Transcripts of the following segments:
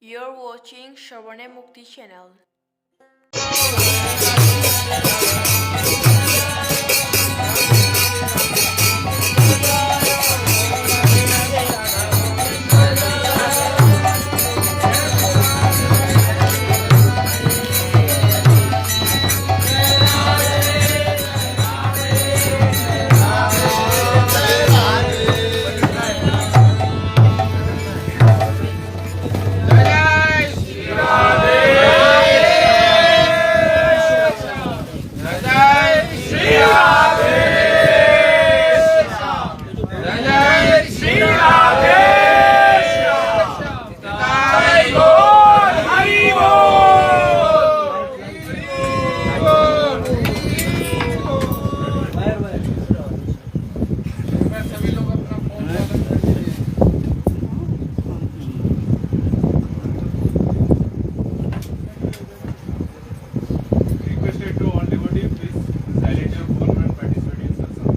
You're watching Shravane Mukti channel. Requested to all devotees, please silence your phone and participate in satsang.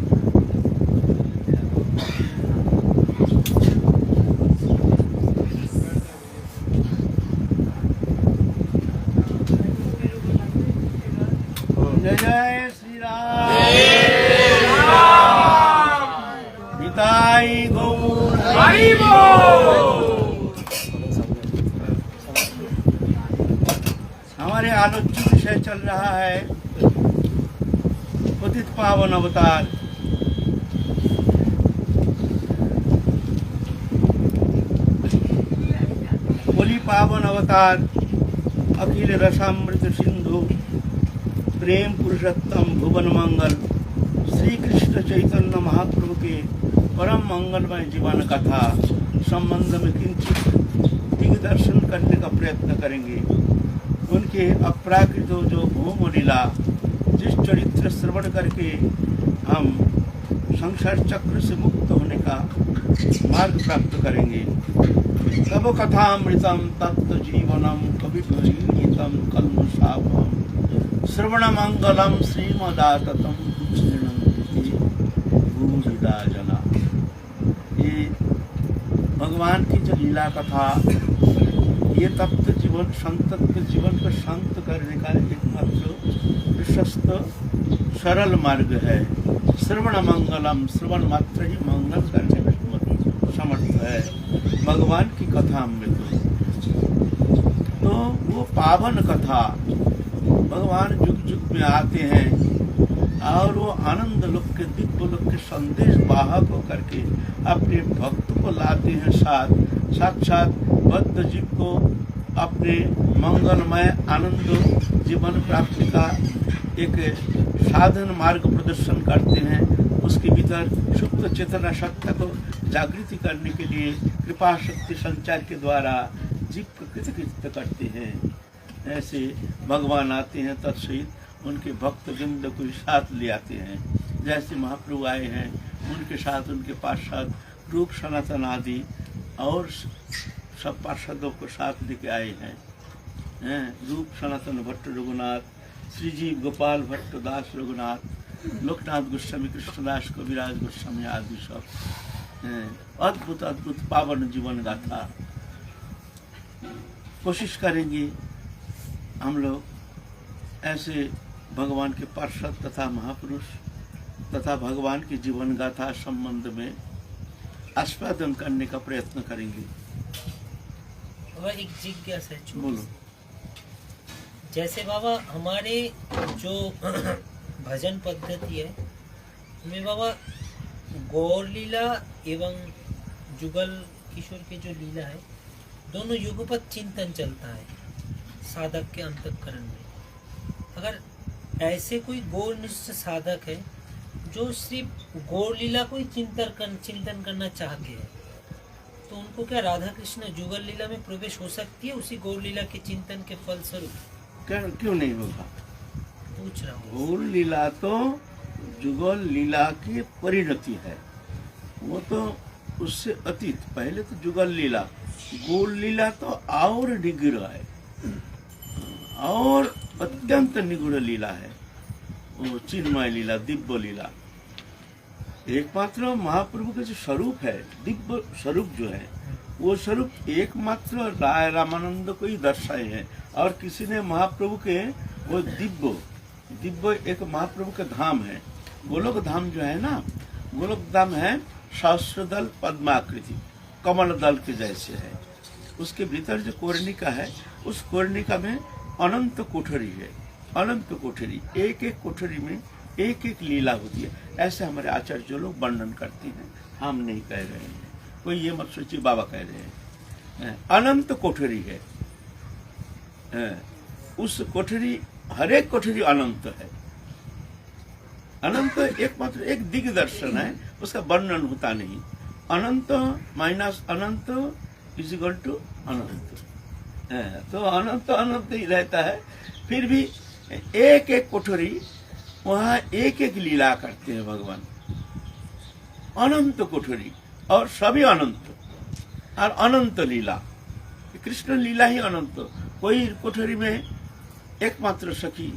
जय जय श्री राम निताई गौर हमारे आलोच्य विषय चल रहा है पतित पावन अवतार। बोली पावन अवतार अखिल रसामृत सिंधु प्रेम पुरुषोत्तम भुवन मंगल श्री कृष्ण चैतन्य महाप्रभु के परम मंगलमय जीवन कथा संबंध में किंचित दिग्दर्शन करने का प्रयत्न करेंगे। उनके अपराकृत जो भूम लीला जिस चरित्र श्रवण करके हम संसार चक्र से मुक्त होने का मार्ग प्राप्त करेंगे। तब कथामृतम तत्व जीवनम कविगीतम कल्मषापम श्रवण मंगलम श्रीमदाततम भूरिदा जना। ये भगवान की जो लीला कथा ये तत्व जीवन संतत्व जीवन को शांत करने का एकमात्र प्रशस्त सरल मार्ग है। श्रवण मंगलम श्रवण मात्र ही मंगल करने में समर्थ है भगवान की कथा अमृत। तो वो पावन कथा भगवान जुग जुग में आते हैं और वो आनंद लोक के दिव्य लोक के संदेश वाहक होकर के अपने भक्त को लाते हैं। साक्षात बद्ध जीव को अपने मंगलमय आनंद जीवन प्राप्ति का एक साधन मार्ग प्रदर्शन करते हैं। उसके भीतर सुप्त चेतना सत्ता को जागृति करने के लिए कृपा शक्ति संचार के द्वारा जीव को कृतकृत्य करते हैं। ऐसे भगवान आते हैं तत्सहित उनके भक्त वृंद को साथ ले आते हैं। जैसे महाप्रभु आए हैं उनके साथ उनके पार्षद रूप सनातन आदि और सब पार्षदों को साथ लेके आए हैं। रूप सनातन भट्ट रघुनाथ श्री जी गोपाल भट्ट दास रघुनाथ लोकनाथ गोस्वामी कृष्णदास कविराज गोस्वामी आदि सब अद्भुत अद्भुत पावन जीवन गाथा कोशिश करेंगे हम लोग ऐसे भगवान के पार्षद तथा महापुरुष तथा भगवान की जीवन गाथा संबंध में आस्वादन करने का प्रयत्न करेंगे। बाबा एक जिज्ञासा है, बोलो। जैसे बाबा हमारे जो भजन पद्धति है उसमें बाबा गौर लीला एवं जुगल किशोर के जो लीला है दोनों युगपत चिंतन चलता है साधक के अंतःकरण में। अगर ऐसे कोई गौरनिष्ठ साधक है जो सिर्फ गौर लीला को ही चिंतन करना चाहते हैं तो उनको क्या राधा कृष्ण जुगल लीला में प्रवेश हो सकती है उसी गौर लीला के चिंतन के फलस्वरूप? क्यों नहीं होगा? पूछ रहा हूँ। गौर लीला तो जुगल लीला की परिणति है, वो तो उससे अतीत। पहले तो जुगल लीला, गौर लीला तो और निगूढ़ है और अत्यंत निगूढ़ लीला है। वो चिन्मय लीला दिव्य लीला एकमात्र महाप्रभु का जो स्वरूप है दिव्य स्वरूप जो है वो स्वरूप एकमात्र राय रामानंद को ही दर्शाए हैं। और किसी ने महाप्रभु के वो दिव्य एक महाप्रभु का धाम है, गोलोक धाम जो है ना, गोलोक धाम है सहस्रदल पद्माकृति, कमल दल के जैसे है। उसके भीतर जो कोर्णिका है, उस कोर्णिका में अनंत कोठरी है, अनंत कोठरी, एक एक कोठरी में एक एक लीला होती है। ऐसे हमारे आचार्य जो लोग वर्णन करते हैं, हम नहीं कह रहे हैं, कोई ये मत सोचिए बाबा कह रहे हैं। अनंत कोठरी है, उस कोठरी, हर एक कोठरी अनंत है। अनंत एकमात्र एक दिग्दर्शन है, उसका वर्णन होता नहीं। अनंत माइनस अनंत इज इक्वल टू अनंत, तो अनंत अनंत ही रहता है। फिर भी एक एक कोठरी, वहां एक एक लीला करते हैं भगवान, अनंत कोठरी, और सभी अनंत और अनंत लीला। कृष्ण लीला ही अनंत। कोई कोठरी में एकमात्र सखी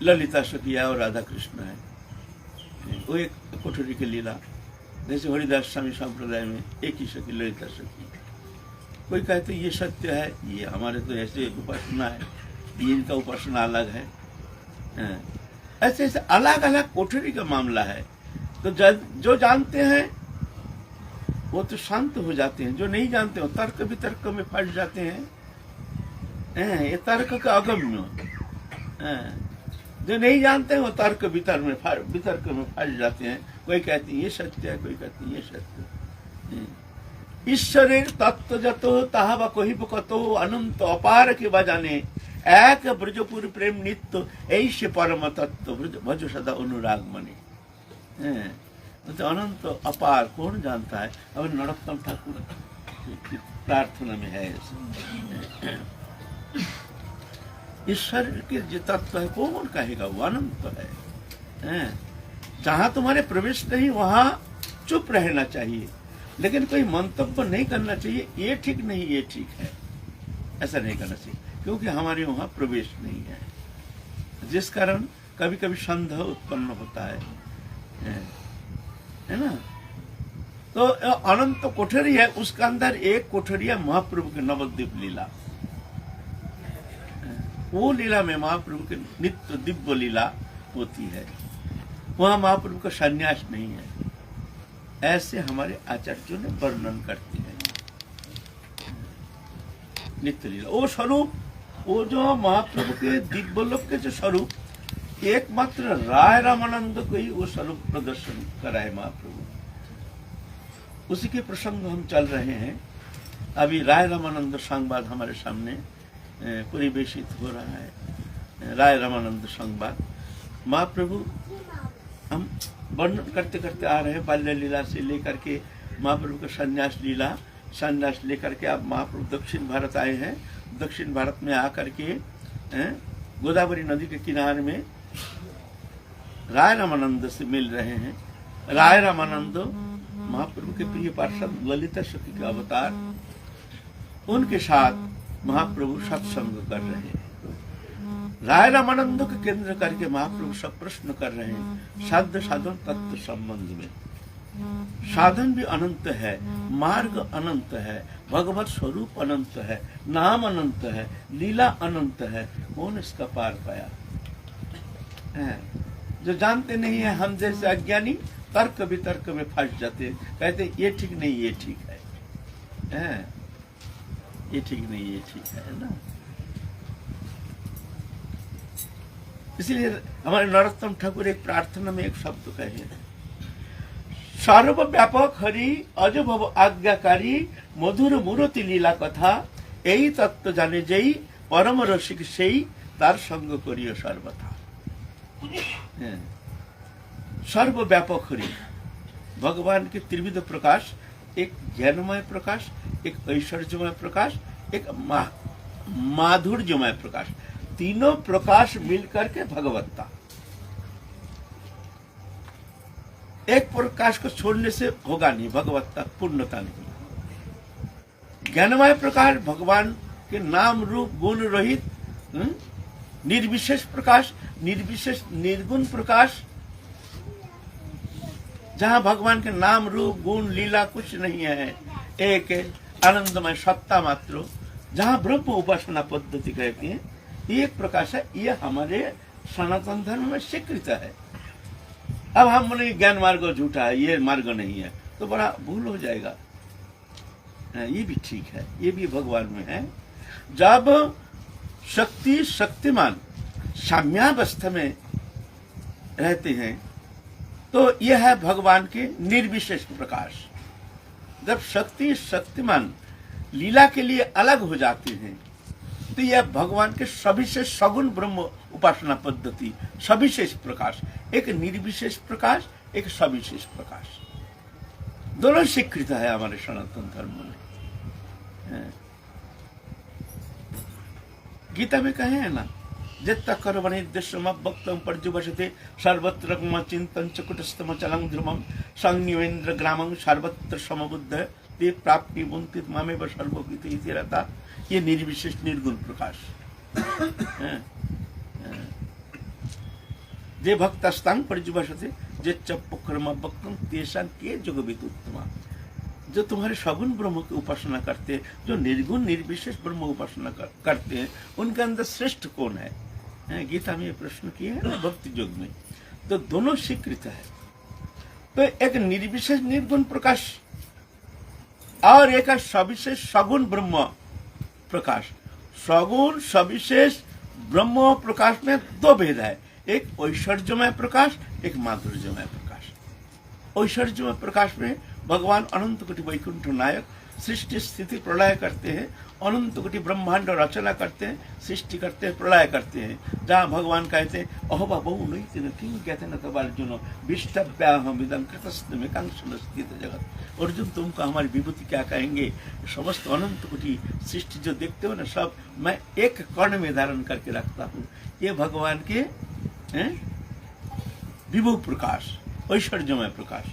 ललिता सखी है और राधा कृष्ण है, वो एक कोठरी की लीला। जैसे हरिदास स्वामी संप्रदाय में एक ही सखी ललिता सखी। कोई कहते ये सत्य है, ये हमारे तो ऐसे उपासना है, ये इनका उपासना अलग है। ऐसे ऐसे अलग अलग कोठरी का मामला है। तो जो जानते हैं वो तो शांत हो जाते हैं, जो नहीं जानते हो तर्क वितर्क में फंस जाते हैं। ये तर्क का अगम्य, जो नहीं जानते हैं वो तर्क वितर्क में फंस जाते हैं। कोई कहते हैं ये सत्य है, कोई कहते हैं ये सत्य। ईश्वरेर तत्व जतो ताहा कहिब कतो अनंत अपार के बजाने एक ब्रजपुर प्रेम नित्य ऐसे परम तत्व भज सदा अनुराग मने। तो अनंत अपार कौन जानता है? अब नरोत्तम ठाकुर प्रार्थना में है। ईश्वर के जो तत्व है कौन कहेगा? वो अनंत है। जहां तुम्हारे प्रवेश नहीं वहां चुप रहना चाहिए, लेकिन कोई मंतव्य नहीं करना चाहिए ये ठीक नहीं, ये ठीक है, ऐसा नहीं करना चाहिए, क्योंकि हमारे वहां प्रवेश नहीं है, जिस कारण कभी कभी संदेह उत्पन्न होता है ना। तो अनंत कोठरी है, उसका अंदर एक कोठरी है महाप्रभु के नवद्वीप लीला। वो लीला में महाप्रभु के नित्य दिव्य लीला होती है, वहां महाप्रभु का संन्यास नहीं है। ऐसे हमारे आचार्यों ने वर्णन करते हैं नित्य लीला। वो स्वरूप, वो जो महाप्रभु के दिव्य लोक के जो स्वरूप, एकमात्र राय रामानंद को ही वो स्वरूप प्रदर्शन कराए महाप्रभु। उसी के प्रसंग हम चल रहे हैं। अभी राय रामानंद संवाद हमारे सामने परिवेशित हो रहा है। राय रामानंद संवाद महाप्रभु हम वर्णन करते करते आ रहे हैं, बाल्य लीला से लेकर के महाप्रभु का संन्यास लीला, संन्यास लेकर के अब महाप्रभु दक्षिण भारत आए हैं। दक्षिण भारत में आकर के गोदावरी नदी के किनारे में राय रामानंद से मिल रहे हैं। राय रामानंद महाप्रभु के प्रिय पार्षद ललिता सखी के अवतार, उनके साथ महाप्रभु सत्संग कर रहे हैं। राय रामानंद के केंद्र करके महाप्रभु सब प्रश्न कर रहे हैं साध्य साधन तत्व संबंध में। साधन भी अनंत है, मार्ग अनंत है, भगवत स्वरूप अनंत है, नाम अनंत है, लीला अनंत है, कौन इसका पार पाया? जो जानते नहीं है, हम जैसे अज्ञानी तर्क वितर्क में फंस जाते हैं, कहते ये ठीक नहीं, ये ठीक है, ये ठीक नहीं, ये ठीक है ना। इसलिए हमारे नरोत्तम ठाकुर एक प्रार्थना में एक शब्द कहे, सर्वव्यापक हरि अजभव आज्ञाकारी मधुर मूर्ति लीला कथा यही तत्व जाने जेई परम रसिक सेई तार संग करियो सर्वथा। सर्वव्यापक हरि भगवान के त्रिविध प्रकाश, एक ज्ञानमय प्रकाश, एक ऐश्वर्यमय प्रकाश, एक माधुर्यमय प्रकाश, तीनों प्रकाश मिलकर के भगवत्ता। एक प्रकाश को छोड़ने से होगा नहीं भगवत्ता, पूर्णता नहीं। ज्ञानमय प्रकाश भगवान के नाम रूप गुण रहित निर्विशेष प्रकाश, निर्विशेष निर्गुण प्रकाश, जहां भगवान के नाम रूप गुण लीला कुछ नहीं है, एक है आनंदमय सत्ता मात्र, जहाँ ब्रह्म उपासना पद्धति कहती है, ये एक प्रकाश है। ये हमारे सनातन धर्म में स्वीकृत है। अब हम बोले ज्ञान मार्ग झूठा है, ये मार्ग नहीं है, तो बड़ा भूल हो जाएगा। ये भी ठीक है, ये भी भगवान में है। जब शक्ति शक्तिमान साम्यावस्था में रहते हैं तो यह है भगवान के निर्विशेष प्रकाश। जब शक्ति शक्तिमान लीला के लिए अलग हो जाते हैं तो यह भगवान के सविशेष सगुण ब्रह्म उपासना पद्धति, सविशेष प्रकाश, एक निर्विशेष प्रकाश, एक सविशेष प्रकाश, दोनों स्वीकृत है हमारे सनातन धर्म में। गीता में कहे है ना, जत्ता कर्मणि दृश्यमभक्तं पर्युवसते सर्वत्र चिंतन च कुटस्थम चलं ध्रुवं संनिवेन्द्र ग्रामं सर्वत्र समबुद्ध ते प्राप्ति मुंतित मामेव सर्वभूत इति रता। ये निर्विशेष निर्गुण प्रकाश। जे भक्तस्तां पर्युवसते जे चक्कर्मभक्तं तेषां के जोगविद उत्तमा। जो तुम्हारे सगुण ब्रह्म की उपासना करते हैं, जो निर्गुण निर्विशेष ब्रह्म उपासना करते हैं, उनके अंदर श्रेष्ठ कौन है? गीता में ये प्रश्न किए हैं ना भक्ति योग में, तो दोनों स्वीकृत है। तो एक निर्विशेष निर्गुण प्रकाश और एक सविशेष सगुण ब्रह्म प्रकाश। सगुण सविशेष ब्रह्म प्रकाश में दो भेद है, एक ऐश्वर्यमय प्रकाश, एक माधुर्यमय प्रकाश। ऐश्वर्यमय प्रकाश में भगवान अनंत कोटि वैकुंठ नायक सृष्टि स्थिति प्रलय करते हैं, अनंत कोटि ब्रह्मांड रचना करते हैं, सृष्टि करते हैं, प्रलय करते हैं। जहाँ भगवान कहते हैं अहोबा बहु नहीं तीन किंग कहते न तब अर्जुन विष्टव्याहम विदं कृतस्थ कांक्षण स्थित जगत। अर्जुन तुमको हमारी विभूति क्या कहेंगे? समस्त अनंत कोटि सृष्टि जो देखते हो ना, सब मैं एक कर्ण में धारण करके रखता हूँ। ये भगवान के विभु प्रकाश, ऐश्वर्यमय प्रकाश।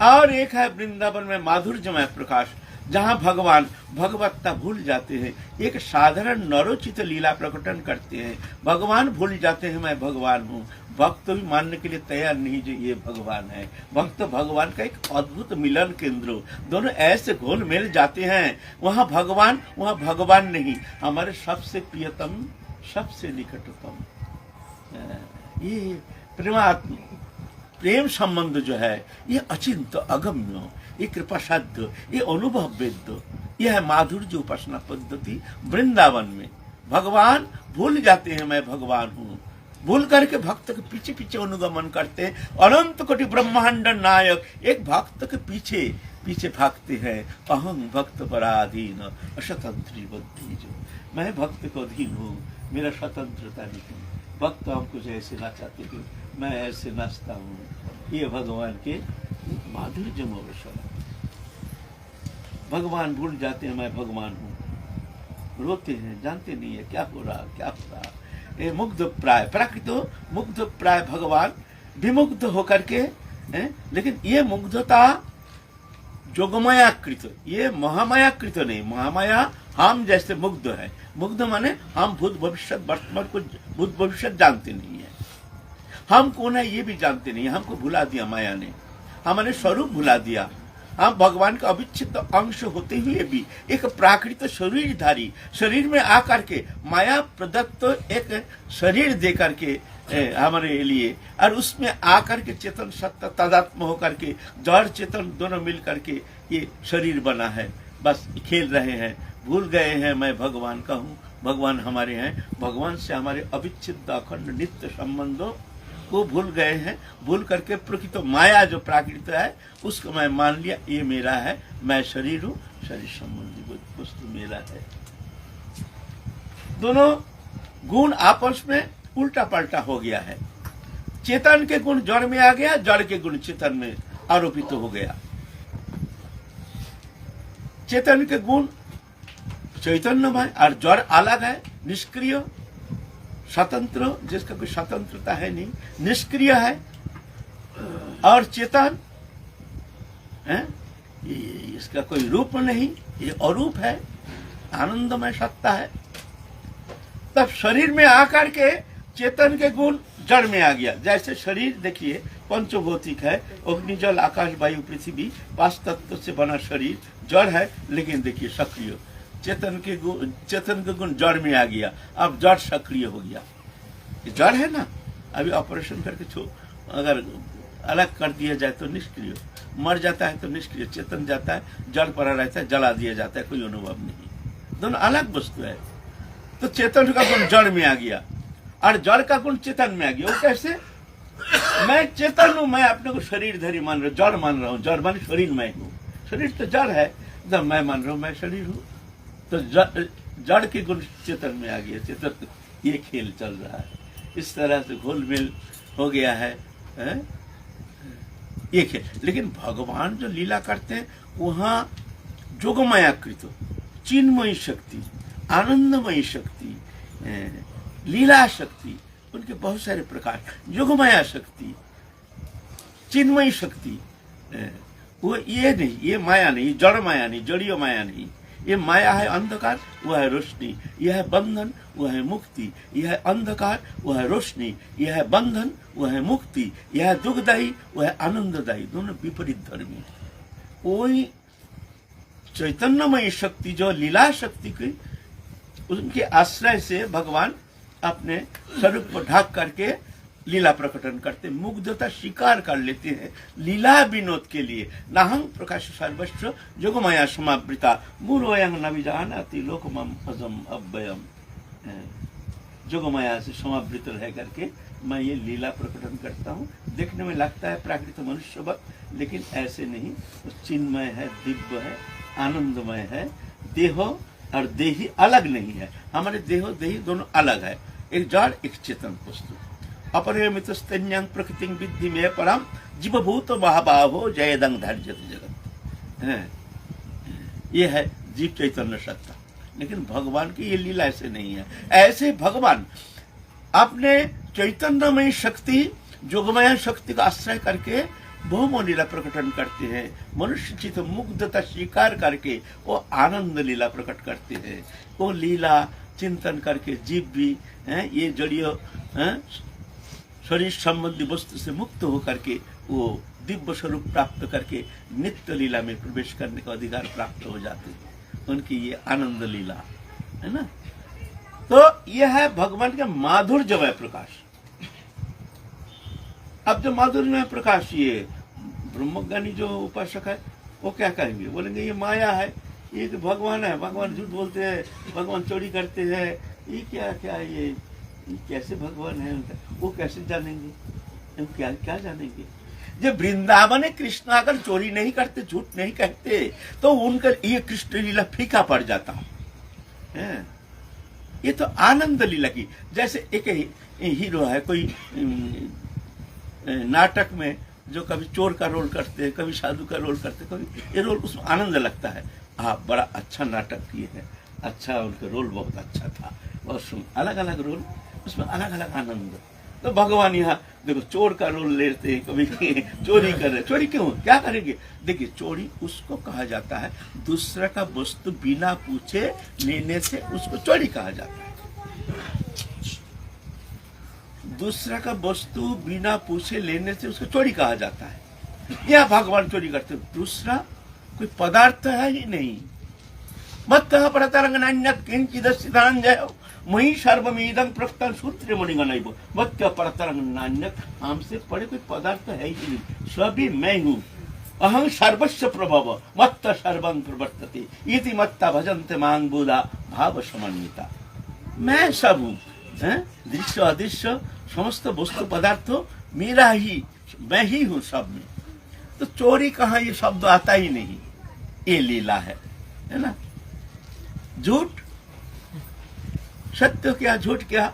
और एक है वृंदावन में माधुर्यमय प्रकाश, जहाँ भगवान भगवत्ता भूल जाते हैं, एक साधारण नरोचित लीला प्रकटन करते हैं। भगवान भूल जाते हैं मैं भगवान हूँ, भक्त भी मानने के लिए तैयार नहीं जो ये भगवान है। भक्त भगवान का एक अद्भुत मिलन केंद्र, दोनों ऐसे घोल मिल जाते हैं, वहाँ भगवान नहीं, हमारे सबसे प्रियतम, सबसे निकटतम ये प्रेमात्म प्रेम संबंध जो है, ये अचिंत्य अगम्य, ये कृपा साध्य, ये अनुभव वेद्य, यह है माधुर्य उपासना पद्धति। वृंदावन में भगवान भूल जाते हैं मैं भगवान हूँ, भूल करके भक्त के पीछे पीछे अनुगमन करते हैं। अनंत कोटि ब्रह्मांड नायक एक भक्त के पीछे पीछे भागते हैं। अहं भक्त पराधीन अस्वतंत्री बुद्धि, जो मैं भक्त को अधीन हूँ, मेरा स्वतंत्रता नहीं। भक्त हमको जैसे नाचाते थे मैं ऐसे नाचता हूँ। ये भगवान के माधुर्य मोहन। भगवान भूल जाते हैं मैं भगवान हूँ, रोते हैं, जानते नहीं है क्या हो रहा। ये मुग्ध प्राय प्राकृत मुग्ध प्राय भगवान विमुग्ध होकर के लेकिन ये मुग्धता जोगमायाकृत, ये महामायाकृत नहीं। महामाया हम जैसे मुग्ध है, मुग्ध माने हम भूत भविष्य वर्तमान को भूत भविष्य जानते नहीं है, हम कौन है ये भी जानते नहीं। हमको भुला दिया माया ने, हमारे स्वरूप भुला दिया। हम भगवान का अविच्छिन्न अंश होते हुए भी एक प्राकृत शरीरधारी, शरीर में आकर के माया प्रदत्त एक शरीर दे करके हमारे लिए, और उसमें आकर के चेतन सत्ता तादात्म्य होकर के जड़ चेतन दोनों मिल करके ये शरीर बना है। बस खेल रहे हैं, भूल गए हैं मैं भगवान का हूँ, भगवान हमारे हैं। भगवान से हमारे अविच्छिन्न अखंड नित्य संबंधों को भूल गए हैं। भूल करके प्रकृत माया जो प्राकृत है उसको मैं मान लिया, ये मेरा है, मैं शरीर हूँ, शरीर संबंधी वस्तु मेरा है। दोनों गुण आपस में उल्टा पलटा हो गया है। चेतन के गुण जड़ में आ गया, जड़ के गुण चेतन में आरोपित हो गया। चेतन के गुण चैतन्यमय और जड़ अलग है, निष्क्रिय स्वतंत्र, जिसका कोई स्वतंत्रता है नहीं, निष्क्रिय है। और चेतन है, इसका कोई रूप नहीं, ये अरूप है, आनंदमय सत्ता है। तब शरीर में आकर के चेतन के गुण जड़ में आ गया। जैसे शरीर देखिए, पंचभौतिक है, अग्नि जल आकाश वायु पृथ्वी, 5 तत्व से बना शरीर जड़ है, लेकिन देखिए सक्रिय चेतन के गुण जड़ में आ गया, अब जड़ सक्रिय हो गया। ये जड़ है ना, अभी ऑपरेशन करके अगर अलग कर दिया जाए तो निष्क्रिय, मर जाता है तो निष्क्रिय, चेतन जाता है जड़ पड़ा रहता है, जला दिया जाता है, कोई अनुभव नहीं, दोनों अलग वस्तु है। तो चेतन का गुण जड़ में आ गया और जड़ का गुण चेतन में आ गया। वो कैसे? मैं चेतन हूं, मैं अपने को शरीरधारी मान रहा हूं, जड़ मान रहा हूं, जड़ मान शरीर मैं हूं, शरीर तो जड़ है, जब मैं मान रहा हूं मैं शरीर हूं, तो जड़ के गुण चेतन में आ गया, चेतन ये खेल चल रहा है, इस तरह से घोलमेल हो गया है, ये खेल। लेकिन भगवान जो लीला करते हैं वहां जोगमायाकृत चिन्मयी शक्ति, आनंदमयी शक्ति, लीला शक्ति, उनके बहुत सारे प्रकार, योगमाया शक्ति, चिन्मयी शक्ति, वो ये नहीं, ये माया नहीं, जड़ माया नहीं, जड़ीय माया नहीं, ये माया है अंधकार, वह है रोशनी, यह है बंधन, वह है मुक्ति, यह है अंधकार, वह है रोशनी, यह है बंधन, वह है मुक्ति, यह है दुखदायी, वह है आनंददायी, दोनों विपरीत धर्मी। कोई चैतन्यमयी शक्ति जो लीला शक्ति की, उनके आश्रय से भगवान अपने स्वरूप को ढक करके लीला प्रकटन करते, मुग्धता स्वीकार कर लेते हैं लीला विनोद के लिए। नाहं प्रकाश सर्वस्व जोगमाया समावृता मूलोयं न विजानाति लोकमं अजम अव्ययम। जोगमाया से समावृत रह करके मैं ये लीला प्रकटन करता हूँ। देखने में लगता है प्राकृत मनुष्यवत, लेकिन ऐसे नहीं, चिन्मय है, दिव्य है, आनंदमय है। देहो और देही अलग नहीं है, हमारे देहो देही दोनों अलग है, एक जड़ एक चेतन वस्तु। अपरिमित स्तन्यं प्रकृति विद्धि में परम जीवभूत महाबाहो जयदंग धैर्यत जगत। ये है जीव चैतन्य सत्ता। लेकिन भगवान की ये लीला ऐसे नहीं है। ऐसे भगवान अपने चैतन्यमय शक्ति, जोगमय शक्ति का आश्रय करके बहुमो लीला प्रकटन करते हैं। मनुष्य चित्त मुग्धता स्वीकार करके वो आनंद लीला प्रकट करते हैं। वो लीला चिंतन करके जीव भी ये जड़ीय शरीर संबंधी वस्तु से मुक्त होकर के वो दिव्य स्वरूप प्राप्त करके नित्य लीला में प्रवेश करने का अधिकार प्राप्त हो जाते हैं। उनकी ये आनंद लीला है ना। तो यह है भगवान का माधुर्यमय प्रकाश। अब जो माधुर्यमय प्रकाश, ये ब्रह्मज्ञानी जो उपासक है वो क्या कहेंगे? बोलेंगे ये माया है, ये तो भगवान है, भगवान झूठ बोलते हैं, भगवान चोरी करते हैं, ये क्या क्या ये कैसे भगवान है? वो कैसे जानेंगे? क्या क्या जानेंगे? जब वृंदावन में कृष्ण अगर चोरी नहीं करते, झूठ नहीं कहते, तो उनका ये कृष्ण लीला फीका पड़ जाता है। ये तो आनंद लीला की, जैसे एक हीरो है कोई नाटक में जो कभी चोर का रोल करते हैं, कभी साधु का रोल करते हैं, कभी ये रोल, उसमें आनंद लगता है। हाँ, बड़ा अच्छा नाटक किए हैं, अच्छा उनका रोल बहुत अच्छा था, बहुत सुंदर, अलग अलग रोल, उसमें अलग अलग आनंद। तो भगवान यहाँ देखो चोर का रोल लेते हैं, कभी चोरी कर रहे। चोरी क्यों, क्या करेंगे? देखिए, चोरी उसको कहा जाता है दूसरा का वस्तु बिना पूछे लेने से, उसको चोरी कहा जाता है। दूसरा का वस्तु बिना पूछे लेने से उसको चोरी कहा जाता है। यह भगवान चोरी करते, दूसरा कोई पदार्थ है ही नहीं। मत परतरंग नान्यत् किंचिदस्ति धनंजय मही सर्वमेदं प्रकृतं सूत्र मणिगणैव। मत परतरंग नान्यत्, हमसे पड़े कोई पदार्थ है ही नहीं, सभी मैं हूँ। अहं सर्वस्व प्रभव मत्त सर्वं प्रवर्तते इति मत्ता भजन्ते मां बुधा भाव समन्विता। मैं सब हूँ, दृश्य अदृश्य समस्त वस्तु पदार्थ मेरा ही, मैं ही हूँ सब में। तो चोरी कहाँ, ये शब्द आता ही नहीं। ये लीला है ना। झूठ सत्य क्या, झूठ क्या?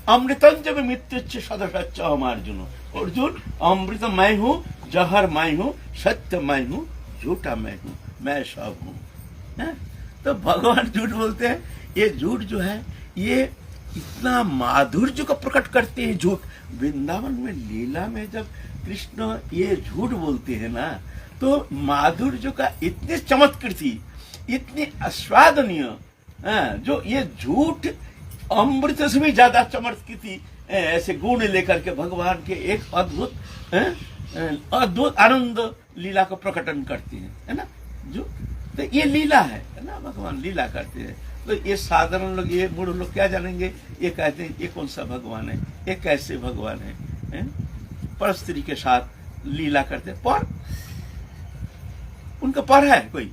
अमृतम जब मृत्यु सदसच्च हम अर्जुन। और झूठ, अमृत मैं हूँ, जहर मैं हूँ, सत्य मैं हूँ, झूठा मैं हूँ, मैं सब हूँ। तो भगवान झूठ बोलते हैं। ये झूठ जो है ये इतना माधुर्य को प्रकट करते हैं। झूठ वृंदावन में लीला में जब कृष्ण ये झूठ बोलते हैं ना, तो माधुर्य का इतने चमत्कृति, इतनी आस्वादनीय, जो ये झूठ अमृत से भी ज्यादा चमत्कृति ऐसे गुण लेकर के भगवान के एक अद्भुत अद्भुत आनंद लीला को प्रकटन करती है ना। जो तो ये लीला है ना, भगवान लीला करते हैं। तो ये साधारण लोग, ये मूढ़ लोग क्या जानेंगे, ये कहते हैं ये कौन सा भगवान है, ये कैसे भगवान है? पर स्त्री के साथ लीला करते हैं। पर उनका पर है कोई,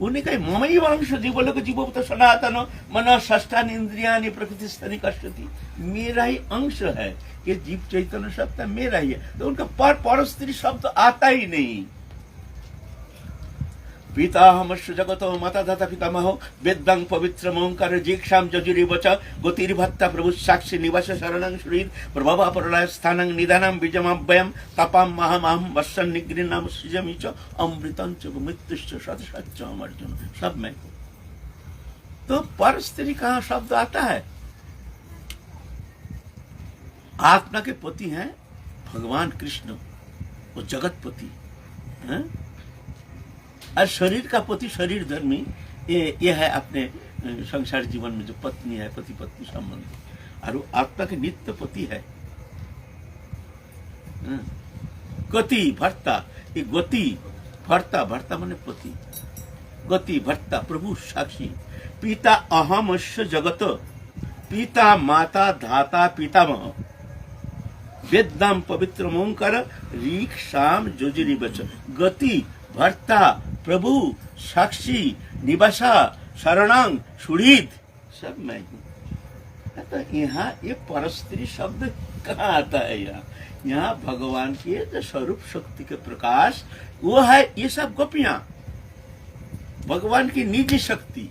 उन्हें कहीं ममई वंश जीवों को जीवो तो सनातन मन षष्ठान इंद्रियानि प्रकृति स्तनि कष्टति, मेरा ही अंश है ये जीव चैतन्य शब्द मेरा ही है। तो उनका पर स्त्री शब्द आता ही नहीं। पितामहस्य जगतो माता दाता पितामहो वेदं पवित्र ओंकार जीक्षाम जजुरिवच गतिर्भत्ता प्रभु साक्षी निवास शरणं श्रीद प्रभव प्रलय स्थानं निधानं बीजमभयं तपाम महामहं वत्सन निगृह्णाम सृजमि च अमृतं च मृत्युश्च सत्सच्च अर्जुन, सब में। तो पर स्त्री का शब्द आता है। आत्मा के पति हैं भगवान कृष्ण, वो जगतपति हैं। और शरीर का पति शरीर धर्मी, ये है अपने संसार जीवन में जो पत्नी है, पति पत्नी संबंध। और वो आत्मा के नित्य पति है। गति भर्ता, ये गति भर्ता, भर्ता माने पति, गति भर्ता प्रभु साक्षी। पिता अहमस्य जगत, पिता माता धाता पितामह वेदाम पवित्र ओंकार रीख शाम जोजिरिवच, गति भर्ता प्रभु साक्षी निवासा शरणांग सुहृद, सब मैं हूं। तो यहाँ ये परस्त्री शब्द कहाँ आता है? यहाँ भगवान के जो स्वरूप शक्ति के प्रकाश वो है। ये सब गोपियां भगवान की निजी शक्ति,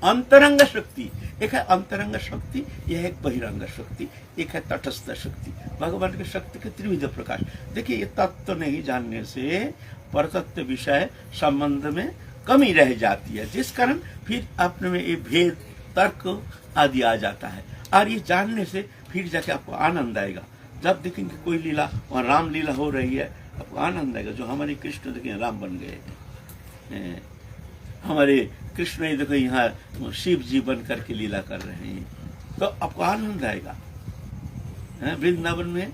अंतरंग शक्ति। एक है अंतरंग शक्ति, यह है बहिरंग शक्ति, एक है तटस्थ शक्ति। भगवान की शक्ति के त्रिविध प्रकाश। देखिए, ये तत्व नहीं जानने से परतत्व विषय संबंध में कमी रह जाती है, जिस कारण फिर अपने में ये भेद तर्क आदि आ जाता है। और ये जानने से फिर जाके आपको आनंद आएगा। जब देखेंगे कोई लीला, वहाँ राम लीला हो रही है, आपको आनंद आएगा। जो हमारे कृष्ण देखें राम बन गए, हमारे कृष्ण ही देखो यहाँ शिव जी बन करके लीला कर रहे हैं, तो आपको आनंद आएगा। वृंदावन में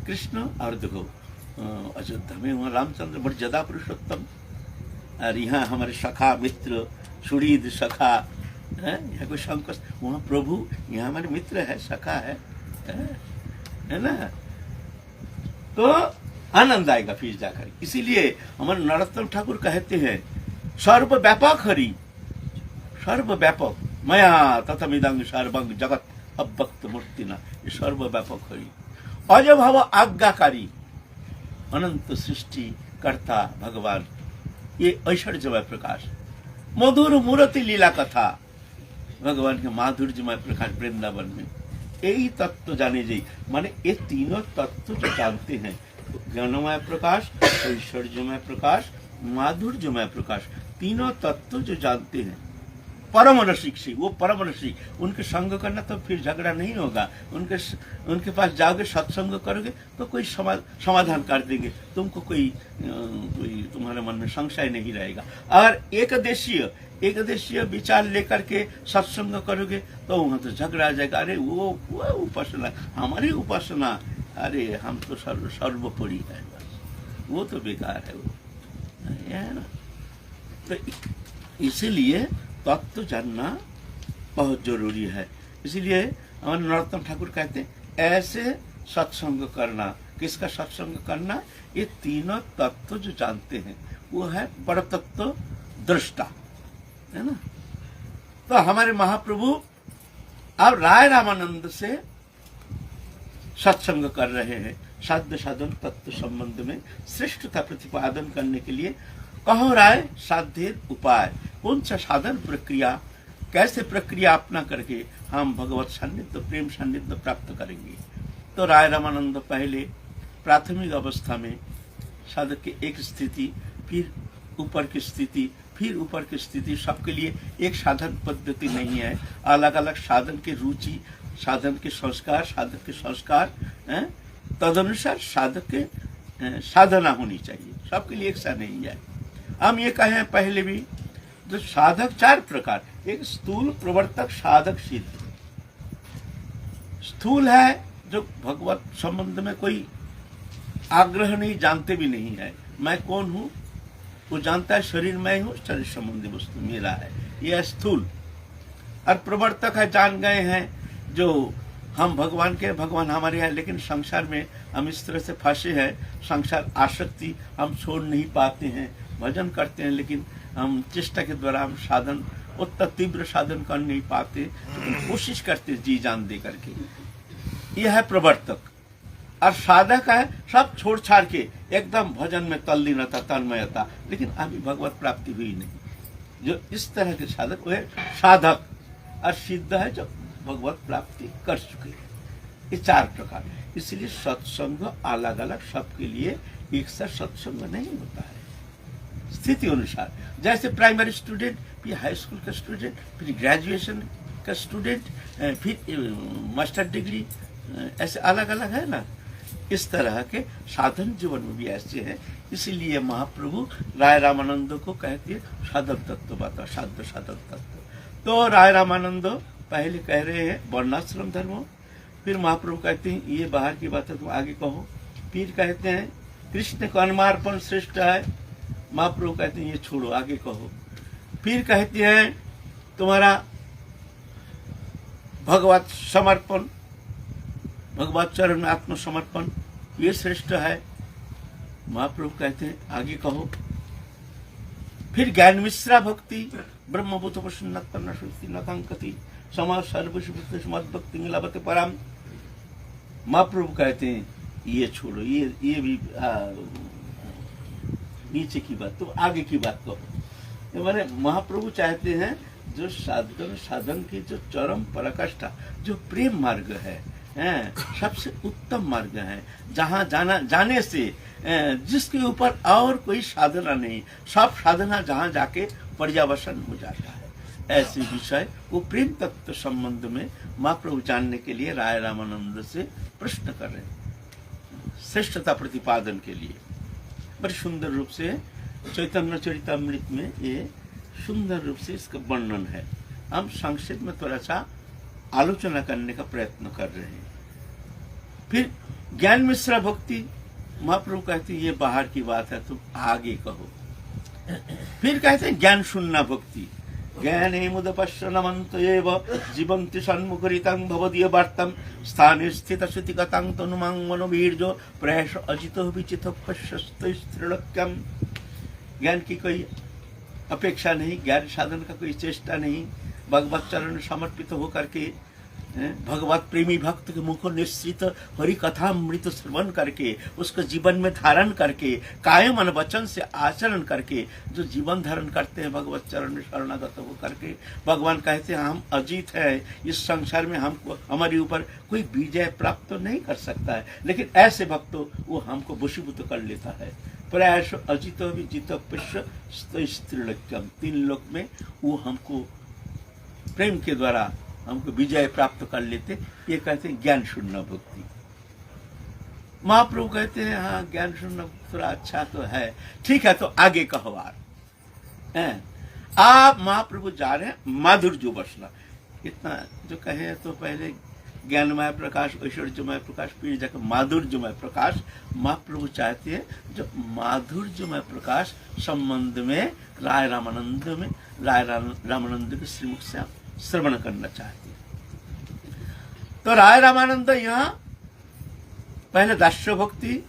कृष्ण और देखो अयोध्या में वहाँ रामचंद्र मर्यादा पुरुषोत्तम, और यहाँ हमारे सखा मित्र सुहृद सखा है। यहाँ कोई संकोच, वहाँ प्रभु, यहाँ हमारे मित्र है, सखा है ना। तो आनंद आएगा फिर जाकर। इसीलिए हमारे नरोत्तम ठाकुर कहते हैं सर्वव्यापक हरि, सर्वव्यापक मया तथमिदं सर्वं जगत अव्यक्त मूर्तिना, ये सर्वव्यापक हरि। अजभव आज्ञाकारी, अनंत सृष्टि कर्ता भगवान, ये ऐश्वर्यमय प्रकाश। मधुर मूर्ति लीला कथा, भगवान के माधुर्यमय प्रकाश वृंदावन में। यही तत्व जाने जी, माने ये तीनों तत्व जो जानते हैं, ज्ञानमय प्रकाश, ऐश्वर्यमय प्रकाश, माधुर्यमय प्रकाश, तीनों तत्व जो जानते हैं, परम रसिक से, वो परम रसिक, उनके संग करना तो फिर झगड़ा नहीं होगा। उनके पास जाओगे, सत्संग करोगे तो कोई समाधान कर देंगे, तुमको कोई तुम्हारे मन में संशय नहीं रहेगा। और एक देशीय विचार लेकर के सत्संग करोगे तो वहां तो झगड़ा आ जाएगा। अरे वो उपासना, हमारी उपासना, अरे हम तो सर्वोपरि है, वो तो बेकार है, वो है ना। तो इसीलिए तत्व जानना बहुत जरूरी है। इसलिए हमारे नरोत्तम ठाकुर कहते हैं ऐसे सत्संग करना। किसका सत्संग करना? ये तीनों तत्व जो जानते हैं, वो है परतत्व दृष्टा, है ना। तो हमारे महाप्रभु अब राय रामानंद से सत्संग कर रहे हैं, साध्य साधन तत्व संबंध में श्रेष्ठता प्रतिपादन करने के लिए। कहो राय साध्य उपाय, कौन सा साधन प्रक्रिया, कैसे प्रक्रिया अपना करके हम भगवत सान्निध्य प्रेम सान्निध्य प्राप्त करेंगे। तो राय रामानंद पहले प्राथमिक अवस्था में साधक की एक स्थिति, फिर ऊपर की स्थिति, फिर ऊपर की स्थिति, सबके लिए एक साधन पद्धति नहीं है। अलग अलग साधन की रुचि, साधन के संस्कार, साधक के संस्कार, तदनुसार साधक के साधना होनी चाहिए। सबके लिए एक सा नहीं है। हम ये कहें पहले भी, जो साधक चार प्रकार, एक स्थूल प्रवर्तक साधक सिद्ध। स्थूल है जो भगवत संबंध में कोई आग्रह नहीं, जानते भी नहीं है मैं कौन हूँ। वो जानता है शरीर मैं हूँ, शरीर संबंधी वस्तु मेरा है, ये स्थूल। और प्रवर्तक है, जान गए हैं जो हम भगवान के, भगवान हमारे हैं, लेकिन संसार में हम इस तरह से फंसे हैं, संसार आसक्ति हम छोड़ नहीं पाते हैं। भजन करते हैं लेकिन हम चेष्टा के द्वारा हम साधन, उतना तीव्र साधन कर नहीं पाते, लेकिन कोशिश करते जी जान दे करके। यह है प्रवर्तक। और साधक है सब छोड़ छाड़ के एकदम भजन में तल्लीनता, तन्मयता, लेकिन अभी भगवत प्राप्ति हुई नहीं। जो इस तरह के साधक हुए साधक, और सिद्ध है जो भगवत प्राप्ति कर चुके हैं। ये चार प्रकार। इसलिए सत्संग अलग अलग सबके लिए एक सा सत्संग नहीं होता है, स्थिति अनुसार। जैसे प्राइमरी स्टूडेंट, फिर हाई स्कूल का स्टूडेंट, फिर ग्रेजुएशन का स्टूडेंट, फिर मास्टर डिग्री, ऐसे अलग अलग है ना। इस तरह के साधन जीवन में भी ऐसे हैं। इसीलिए महाप्रभु राय रामानंद को कहते हैं साधन तत्व बता, साध्य साधन तत्व। तो राय रामानंद पहले कह रहे हैं वर्णाश्रम धर्म, फिर महाप्रभु कहते हैं ये बाहर की बात है, तुम आगे कहो। फिर कहते हैं कृष्ण का अनुमार्पण श्रेष्ठ है, महाप्रभु कहते हैं ये छोड़ो, आगे कहो। फिर कहते हैं तुम्हारा भगवत समर्पण, भगवत चरण में आत्मसमर्पण, ये श्रेष्ठ है, महाप्रभु कहते हैं आगे कहो। फिर ज्ञान मिश्रा भक्ति, ब्रह्मभूत प्रसन्नति समाज सर्वभूत मद्भक्ति लभते पराम, महाप्रभु कहते हैं ये छोड़ो, ये भी नीचे की बात, तो आगे की बात कहो। माने महाप्रभु चाहते हैं जो साधन की जो चरम पराकाष्ठा, जो प्रेम मार्ग है, सबसे उत्तम मार्ग है, जहाँ जाने से जिसके ऊपर और कोई साधना नहीं, सब साधना जहाँ जाके पर्यावसन हो जाता है। ऐसे विषय वो प्रेम तत्व संबंध में महाप्रभु जानने के लिए राय रामानंद से प्रश्न कर रहे हैं, श्रेष्ठता प्रतिपादन के लिए। बड़े सुंदर रूप से चैतन्य चरितामृत में ये सुंदर रूप से इसका वर्णन है। हम संक्षेप में थोड़ा सा आलोचना करने का प्रयत्न कर रहे हैं। फिर ज्ञान मिश्रा भक्ति, महाप्रभु कहते हैं ये बाहर की बात है, तुम आगे कहो। फिर कहते हैं ज्ञान शून्य भक्ति, ज्ञाने मुदपश्यनमन्त एव जीवन्ति सन्मुखरितं भवदीय वार्तम स्थाने स्थित श्रुतिगतं तनुमां मनोवीर्यो प्रयास अजितो विचितो पश्यस्त्रिलक्ष्यम। ज्ञान की कोई अपेक्षा नहीं, ज्ञान साधन का कोई चेष्टा नहीं, भगवत चरण समर्पित होकर के भगवत प्रेमी भक्त के मुख निश्चित हरि कथा मृत श्रवण करके उसको जीवन में धारण करके कायम वचन से आचरण करके जो जीवन धारण करते हैं भगवत चरण में शरणागत हो करके, भगवान कहते हैं हम अजीत है, इस संसार में हमको हमारे ऊपर कोई विजय प्राप्त तो नहीं कर सकता है, लेकिन ऐसे भक्तों वो हमको वशीभूत कर लेता है। प्रयास अजित विजित स्त्रीलक्ष्यम, 3 लोक में वो हमको प्रेम के द्वारा हमको विजय प्राप्त कर लेते। ये कहते हैं ज्ञान शून्य भक्ति। महाप्रभु कहते हैं हाँ ज्ञान शून्य थोड़ा अच्छा तो है, ठीक है, तो आगे कहो। आप महाप्रभु जा रहे हैं माधुर्य बसना, इतना जो कहे तो पहले ज्ञानमय प्रकाश, ऐश्वर्यमय प्रकाश, फिर जाकर माधुर्यमय प्रकाश। महाप्रभु चाहते हैं जो माधुर्यमय प्रकाश संबंध में राय रामानंद के श्रीमुख से श्रवण करना चाहते हैं। तो राय रामानंद यहाँ पहले दास्य भक्ति,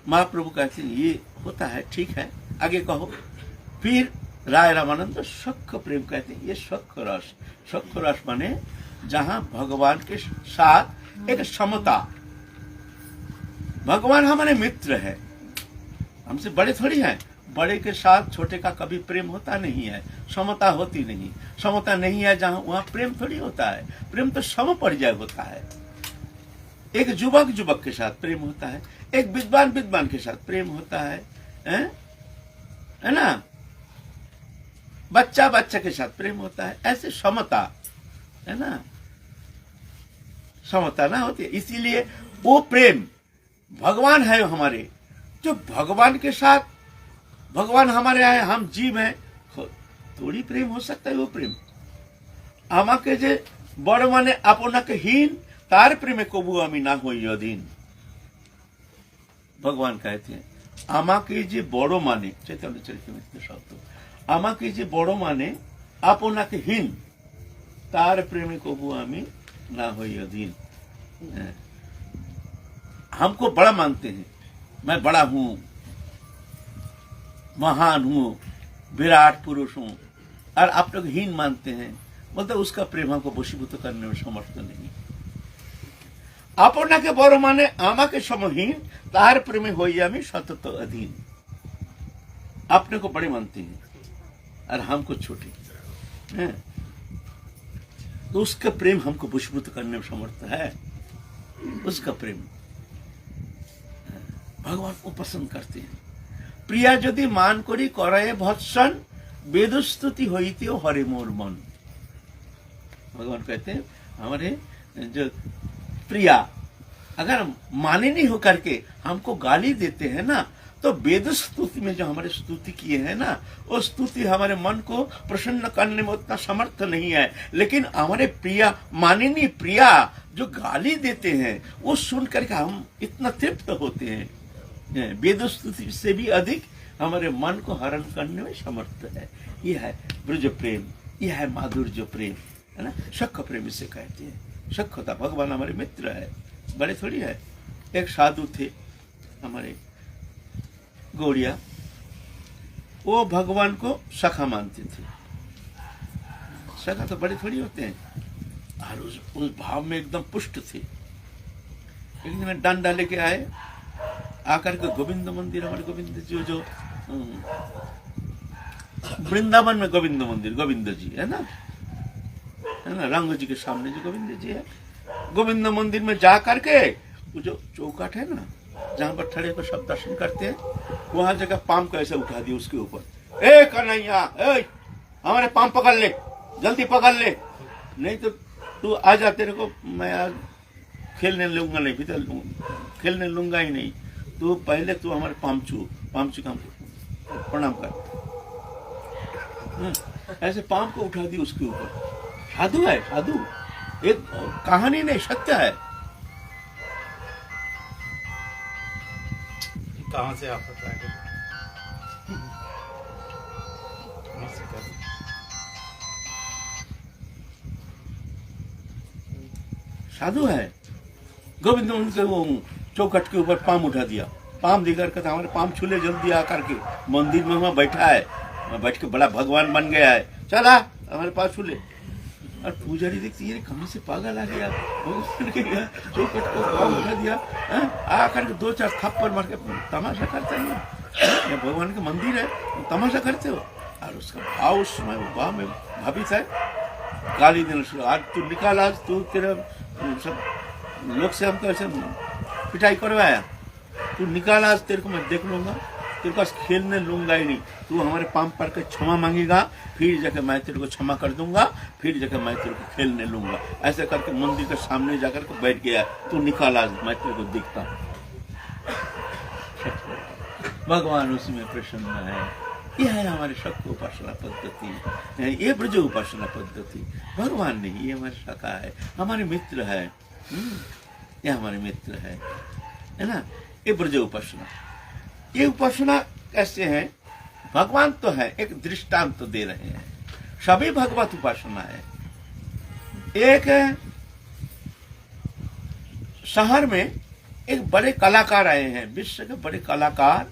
महाप्रभु कहते हैं ये होता है, ठीक है, आगे कहो। फिर राय रामानंद सख प्रेम कहते हैं, ये सख रस। सख रस माने जहां भगवान के साथ एक समता, भगवान हमारे मित्र है, हमसे बड़े थोड़ी हैं, बड़े के साथ छोटे का कभी प्रेम होता नहीं है, समता होती नहीं। समता नहीं है जहां वहां प्रेम थोड़ी होता है, प्रेम तो सम परिचय होता है। एक युवक के साथ प्रेम होता है, एक विद्वान के साथ प्रेम होता है ना, बच्चा के साथ प्रेम होता है, ऐसे समता है ना, समता ना होती है। इसीलिए वो प्रेम भगवान है हमारे, जो भगवान के साथ, भगवान हमारे आए, हम जीव हैं, थोड़ी प्रेम हो सकता है। वो प्रेम আমাকে যে বড় মানে আপনাকে হীন তার প্রেমে কবু আমি না হই অধীন। ভগবান कहते हैं আমাকে যে বড় মানে চৈতন্য চরিতামৃত শব্দ আমাকে যে বড় মানে আপনাকে হীন তার প্রেমে কবু আমি না হই অধীन हमको बड़ा मानते हैं मैं बड़ा हूं महान हूं विराट पुरुष हूं और आप लोग हीन मानते हैं बोलते उसका प्रेम हमको वशीभूत करने में समर्थ नहीं আপনাকে বড় মানে আমাকে সমহীন তার প্রেমে হই আমি সতত অধীন अपने को बड़े मानते हैं और हमको छोटे हैं तो उसका प्रेम हमको वशीभूत करने में समर्थ है उसका प्रेम भगवान को पसंद करते हैं प्रिया यदि मान करी कराए भत्सन वेदस्तुति होइतेও हरे मोर मन भगवान कहते हैं हमारे जो प्रिया अगर माने नहीं होकर के हमको गाली देते हैं ना तो वेद स्तुति में जो हमारे स्तुति किए हैं ना वो स्तुति हमारे मन को प्रसन्न करने में उतना समर्थ नहीं है लेकिन हमारे प्रिया माननीय प्रिया जो गाली देते हैं वो सुन करके हम इतना तृप्त होते हैं वेद स्तुति से भी अधिक हमारे मन को हरण करने में समर्थ है ये है ब्रज प्रेम ये है माधुर्य प्रेम है ना सख प्रेम इसे कहते हैं सख्यता भगवान हमारे मित्र है बड़े थोड़ी है एक साधु थे हमारे गौड़िया वो भगवान को सखा मानते थे सखा तो बड़े थोड़ी होते हैं और उस भाव में एकदम पुष्ट थे एक दिन डंडा लेके आए आकर के गोविंद मंदिर हमारे गोविंद जी जो वृंदावन में गोविंद मंदिर गोविंद जी है ना रंग जी के सामने जो गोविंद जी है गोविंद मंदिर में जा करके वो जो चौखट है ना जहाँ पर ठड़े को सब दर्शन करते हैं वहां जगह पाम को ऐसे उठा दिया उसके ऊपर ए कन्हैया हमारे पाम पकड़ ले जल्दी पकड़ ले नहीं तो तू आ जा तेरे को मैं आज खेलने लूंगा नहीं भीतर खेलने लूंगा ही नहीं तू पहले तू हमारे पाम छू का प्रणाम कर ऐसे पाम को उठा दी उसके ऊपर साधु है साधु एक कहानी नहीं सत्य है कहाँ से आप बताएंगे साधु है गोविंद उनके वो चौखट के ऊपर पाम उठा दिया पाम देकर के हमारे पाम छूले जल्दी आकर के मंदिर में वहां बैठा है वहां बैठ के बड़ा भगवान बन गया है चला हमारे पास छूले और पुजारी देखती है कहाँ से पागल आ गया चौखट को पाम उठा दिया आकर के 2-4 थप्पड़ मार के तमाशा करते हैं ये भगवान का मंदिर है तमाशा करते हो और उसका भाव उस समय वो भाव में भावित है गाली देना शुरू आज तू निकाल आज तू तेरा सब लोग से हमको ऐसे पिटाई करवाया तू निकाल आज तेरे को मैं देख लूंगा तेरे पास खेलने लूंगा ही नहीं तू हमारे पाम पर के क्षमा मांगेगा फिर जाकर मैं तेरे को क्षमा कर दूंगा फिर जाकर मैं तेरे को खेलने लूंगा ऐसे करके मंदिर के सामने जाकर के बैठ गया तू निकाल आज मैं तेरे को देखता हूँ भगवान उसी में प्रसन्न है यह है हमारे शक्त उपासना पद्धति ये ब्रज उपासना पद्धति भगवान नहीं ये हमारे सखा है हमारे मित्र है ये हमारे मित्र है ना ये ब्रज उपासना ये उपासना कैसे है भगवान तो है एक दृष्टांत तो दे रहे हैं सभी भगवत उपासना है एक शहर में एक बड़े कलाकार आए हैं विश्व के बड़े कलाकार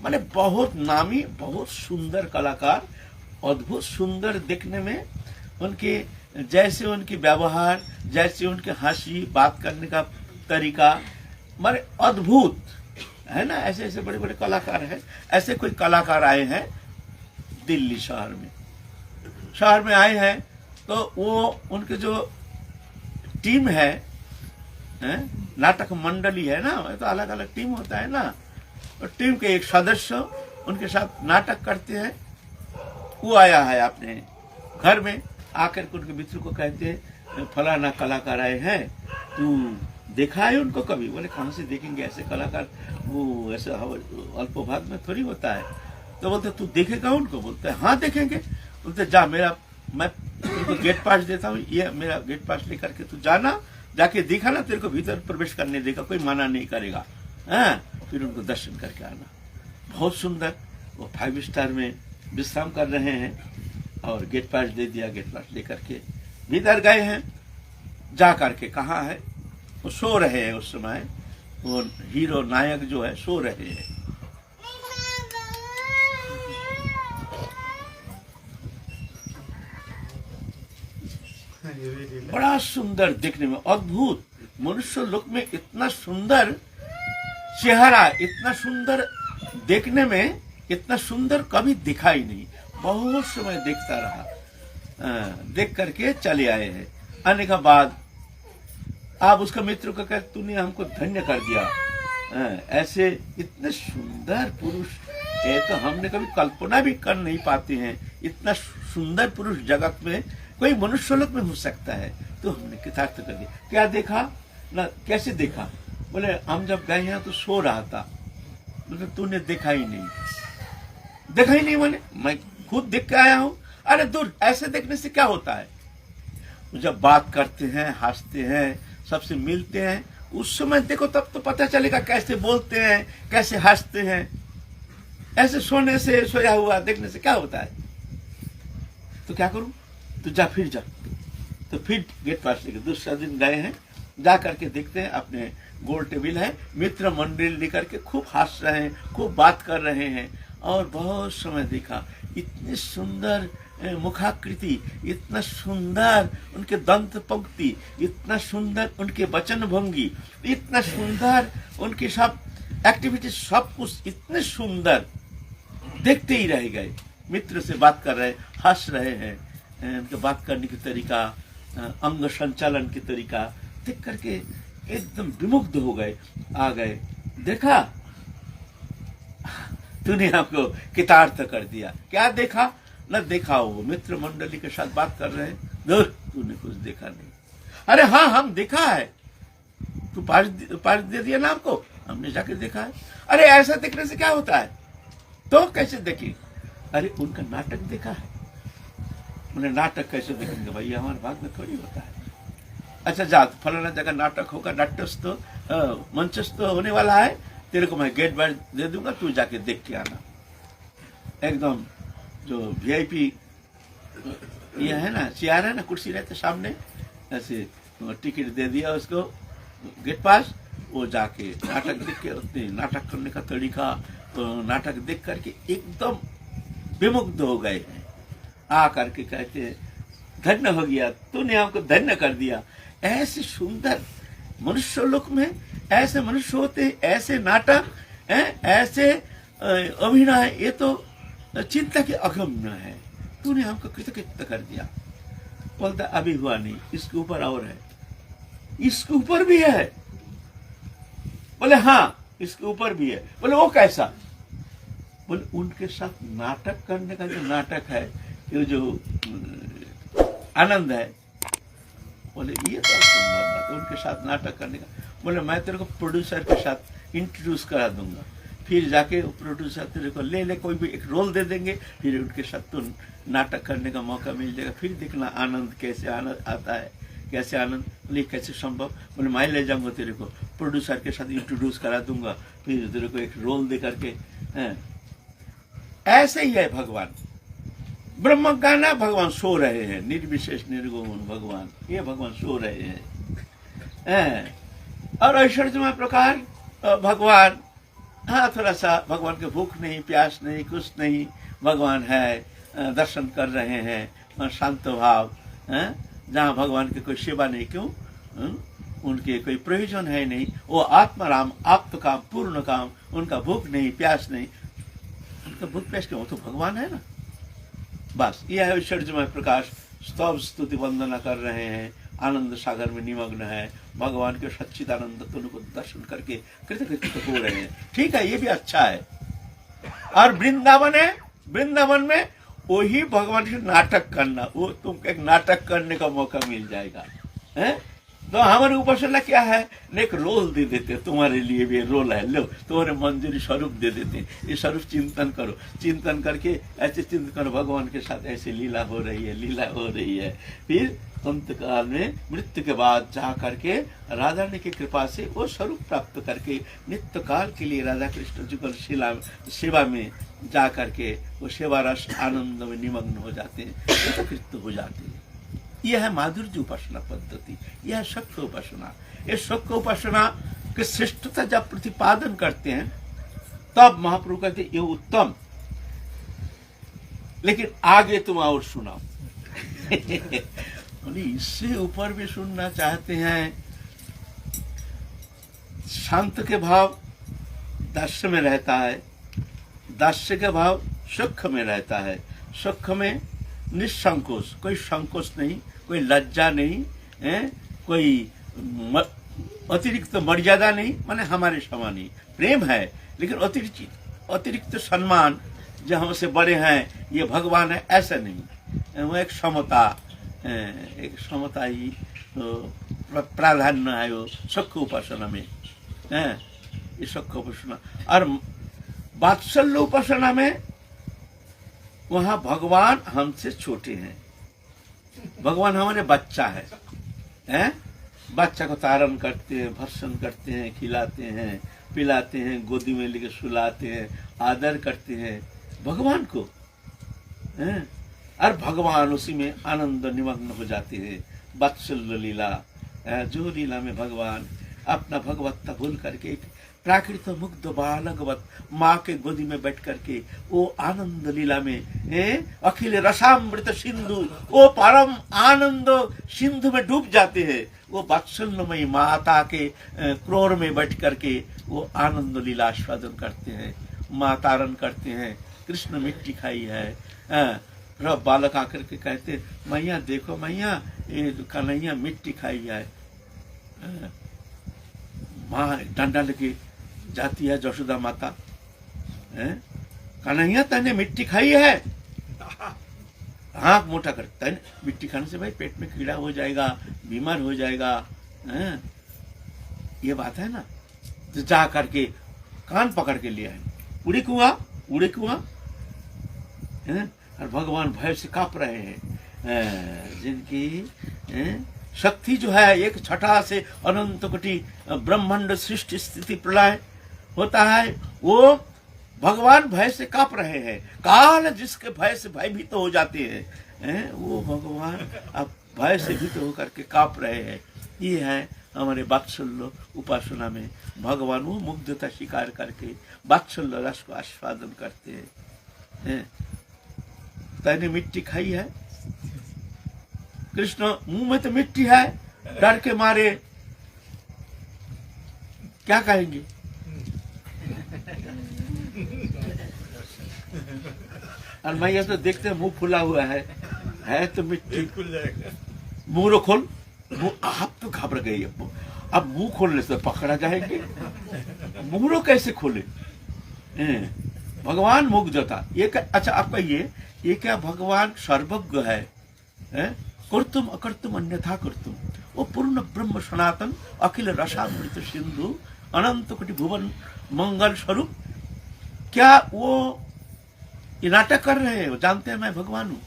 माने बहुत नामी बहुत सुंदर कलाकार अद्भुत सुंदर देखने में उनके जैसे उनकी व्यवहार जैसे उनके हंसी बात करने का तरीका माने अद्भुत है ना ऐसे ऐसे बड़े बड़े कलाकार हैं ऐसे कोई कलाकार आए हैं दिल्ली शहर में आए हैं तो वो उनके जो टीम है नाटक मंडली है ना तो अलग अलग टीम होता है ना तो टीम के एक सदस्य उनके साथ नाटक करते हैं वो आया है अपने घर में आकर के उनके मित्र को कहते हैं फलाना कलाकार आए हैं तू देखा है उनको कभी बोले कहाँ से देखेंगे ऐसे कलाकार वो ऐसे अल्पभाग में थोड़ी होता है तो बोलते तू देखेगा उनको बोलते हाँ देखेंगे बोलते जा मैं तुमको गेट पास देता हूँ ये मेरा गेट पास लेकर के तू जाना जाके देखा ना तेरे को भीतर प्रवेश करने देगा कोई मना नहीं करेगा फिर उनको दर्शन करके आना। बहुत सुंदर। वो 5 स्टार में विश्राम कर रहे हैं और गेट पास दे दिया। गेट पास लेकर के भीतर गए हैं। जा करके कहाँ है, वो सो रहे हैं। उस समय वो हीरो नायक जो है सो रहे हैं। बड़ा सुंदर देखने में, अद्भुत। मनुष्य लोक में इतना सुंदर चेहरा, इतना सुंदर देखने में, इतना सुंदर कभी दिखा ही नहीं। बहुत समय देखता रहा। देख करके चले आए हैं। आने के बाद आप उसका मित्र को कहते तूने हमको धन्य कर दिया। ऐसे इतने सुंदर पुरुष है तो हमने कभी कल्पना भी कर नहीं पाते हैं। इतना सुंदर पुरुष जगत में कोई मनुष्य लोक में हो सकता है। तो हमने कृतार्थ कर दिया। क्या देखा ना, कैसे देखा? बोले हम जब गए यहाँ तो सो रहा था। मतलब तूने देखा ही नहीं। देखा ही नहीं बोले, मैं खुद देख के आया हूँ। अरे दूर, ऐसे देखने से क्या होता है? जब बात करते हैं, हंसते हैं, सबसे मिलते हैं, उस समय देखो तब तो पता चलेगा कैसे बोलते हैं, कैसे हंसते हैं। ऐसे सोने से, सोया हुआ देखने से क्या होता है? तो क्या करूं? तो जा, फिर जा। तो फिर गेट पास लेके दूसरा दिन गए हैं। जा करके देखते हैं अपने गोल टेबल है, मित्र मंडल लेकर के खूब हंस रहे हैं, खूब बात कर रहे हैं। और बहुत समय देखा, इतनी सुंदर मुखाकृति, इतना सुंदर उनके दंत पंक्ति, इतना सुंदर उनके वचन भंगी, इतना सुंदर उनकी सब एक्टिविटी, सब कुछ इतने सुंदर। देखते ही रह गए। मित्र से बात कर रहे, हंस रहे हैं। उनके बात करने की तरीका, अंग संचालन की तरीका देख करके एकदम विमुग्ध हो गए। आ गए, देखा तूने हमको कृतार्थ कर दिया। क्या देखा? न देखा। वो मित्र मंडली के साथ बात कर रहे हैं। दूर, तूने कुछ देखा नहीं। अरे हाँ, हम देखा है। तू पारिश दे दिया ना हमको, हमने जाकर देखा है। अरे ऐसा देखने से क्या होता है? तो कैसे देखे? अरे उनका नाटक देखा है। मैंने नाटक कैसे देखेंगे भाई, हमारे भाग में थोड़ी होता है। अच्छा जा, फलाना जगह नाटक होगा, नाट्यस्थ मंचस्थ होने वाला है, तेरे को मैं गेट बैठ दे दूंगा, तू जाके देख के आना। एकदम जो वीआईपी ये है ना, चेयर है ना, कुर्सी रहते सामने, ऐसे टिकट दे दिया उसको गेट पास। वो जाके नाटक देख के, उसने नाटक करने का तरीका, नाटक देख करके एकदम विमुग्ध हो गए हैं। आ करके कहते धन्य हो गया, तूने हमको धन्य कर दिया। ऐसे सुंदर मनुष्य लोक में ऐसे मनुष्य होते, ऐसे नाटक, ऐसे अभिनय, ये तो चिंता के अगम्य है। तूने हमको कृतकृत्य कर दिया। बोलता अभी हुआ नहीं, इसके ऊपर और है, इसके ऊपर भी है। बोले हाँ, इसके ऊपर भी है। बोले वो कैसा? बोले उनके साथ नाटक करने का जो नाटक है, ये जो आनंद है। बोले ये तो असंभव बात है, उनके साथ नाटक करने का। बोले मैं तेरे को प्रोड्यूसर के साथ इंट्रोड्यूस करा दूंगा, फिर जाके प्रोड्यूसर तेरे को ले ले, कोई भी एक रोल दे देंगे, फिर उनके साथ तो नाटक करने का मौका मिल जाएगा। फिर देखना आनंद कैसे आनंद आता है, कैसे आनंद। बोले कैसे संभव? बोले मैं ले जाऊंगा तेरे को, प्रोड्यूसर के साथ इंट्रोड्यूस करा दूंगा, फिर तेरे को एक रोल दे करके। ऐसे ही है भगवान। ब्रह्म गाना भगवान सो रहे हैं, निर्विशेष निर्गुण भगवान, ये भगवान सो रहे हैं। और ऐश्वर्यमय प्रकार भगवान, हाँ थोड़ा सा भगवान के भूख नहीं, प्यास नहीं, कुछ नहीं, भगवान है, दर्शन कर रहे हैं, शांत भाव, जहाँ भगवान की कोई सेवा नहीं। क्यों? उनके कोई प्रयोजन है नहीं, वो आत्माराम, आप्त काम, पूर्ण काम, उनका भूख नहीं, प्यास नहीं। उनका भूख प्यास क्यों? वो तो भगवान है ना। बस यह है ऐश्वर्यमय प्रकाश। स्तव स्तुति वंदना कर रहे हैं, आनंद सागर में निमग्न है, भगवान के सच्चिदानंद तत्व को दर्शन करके कृतकृत्य हो रहे हैं। ठीक है, ये भी अच्छा है। और वृंदावन है, वृंदावन में वही भगवान के नाटक करना, वो तुमको एक नाटक करने का मौका मिल जाएगा। तो हमारी उपासना क्या है, एक रोल दे देते, तुम्हारे लिए भी रोल है, लो तुम्हारे मंजूरी स्वरूप दे देते, ये स्वरूप चिंतन करो, चिंतन करके ऐसे चिंतन करो, भगवान के साथ ऐसे लीला हो रही है, लीला हो रही है। फिर अंत काल में मृत्यु के बाद जा करके राधा रानी की कृपा से वो स्वरूप प्राप्त करके नित्य काल के लिए राधा कृष्ण जी को सेवा में जा करके वो सेवा रस आनंद में निमग्न हो जाते हैं, कृत हो जाते हैं। यह है माधुर्य उपासना पद्धति, यह है शक्ति उपासना। इस शक्ति उपासना की श्रेष्ठता जब प्रतिपादन करते हैं तब महाप्रभु कहते ये उत्तम, लेकिन आगे तुम और सुनाओ। इससे ऊपर भी सुनना चाहते हैं। शांत के भाव दास्य में रहता है, दास्य के भाव सुख में रहता है, सुख में निसंकोच, कोई संकोच नहीं, कोई लज्जा नहीं है, कोई अतिरिक्त मर्यादा नहीं, माने हमारे समान ही प्रेम है, लेकिन अतिरिक्त सम्मान जो हमसे बड़े हैं ये भगवान है ऐसा नहीं। वो एक समता ही प्राधान्य है वो सुख उपासना में है, ये सुख उपासना। और वात्सल्य उपासना में वहां भगवान हमसे छोटे हैं, भगवान हमारे बच्चा है, बच्चा को तारण करते हैं, भर्षण करते हैं, खिलाते हैं, पिलाते हैं, गोदी में लेके सुलाते हैं, आदर करते हैं भगवान को, और भगवान उसी में आनंद निमग्न हो जाते हैं। वात्सल्य लीला, जो लीला में भगवान अपना भगवत्ता भूल करके एक प्राकृत मुग्ध बालकवत माँ के गोदी में बैठ करके वो आनंद लीला में अखिल रसामृत सिंधु, वो परम आनंद सिंधु में डूब जाते हैं। वो वात्सल्यमयी माता के क्रोर में बैठ करके वो आनंद लीला आस्वादन करते हैं, माँ तारण करते हैं। कृष्ण मिट्टी खाई है, बालक आकर के कहते मैया देखो मैया ये कन्हैया मिट्टी खाई है। माँ डंडा लेके जाती है यशोदा माता, कन्हैया तने मिट्टी खाई है, आंख मोटा करता है, मिट्टी खाने से भाई पेट में कीड़ा हो जाएगा, बीमार हो जाएगा, ये बात है ना। तो जा करके कान पकड़ के लिया है, उड़ी कुआं और भगवान भय से कांप रहे हैं। जिनकी शक्ति जो है एक छठा से अनंत कोटि ब्रह्मांड सृष्टि स्थिति प्रलय होता है, वो भगवान भय से कांप रहे हैं। काल जिसके भय से भयभीत तो हो जाते हैं, वो भगवान अब भय से भीत होकर के कांप रहे हैं। ये है हमारे वात्सल्य उपासना में भगवान वो मुग्धता स्वीकार करके वात्सल्य रस को आस्वादन करते हैं। तैने मिट्टी खाई है, कृष्ण मुंह में तो मिट्टी है, डर के मारे क्या कहेंगे? और मैया तो देखते मुंह फुला हुआ है तो मिट्टी, मुंह खोल, आप तो घबरा गई, अब मुंह खोलने से पकड़ा जाएंगे, मुंह कैसे खोले? भगवान मुग्ध था। ये अच्छा आप कहिए, ये क्या भगवान सर्वज्ञ है? कर्तुम अकर्तुम अन्यथा कर्तुम, वो पूर्ण ब्रह्म सनातन अखिल रसामृत सिंधु अनंत कोटि भुवन मंगल स्वरूप, क्या वो ये नाटक कर रहे हैं? वो जानते हैं मैं भगवान हूँ।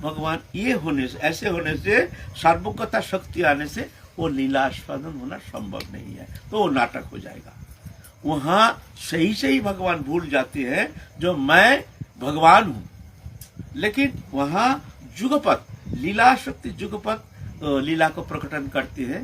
भगवान ये होने से, ऐसे होने से, सर्वज्ञता शक्ति आने से वो लीला आस्वादन होना संभव नहीं है, तो वो नाटक हो जाएगा। वहां सही सही भगवान भूल जाते हैं जो मैं भगवान हूं, लेकिन वहां जुगपत लीला शक्ति जुगपत लीला को प्रकटन करते हैं।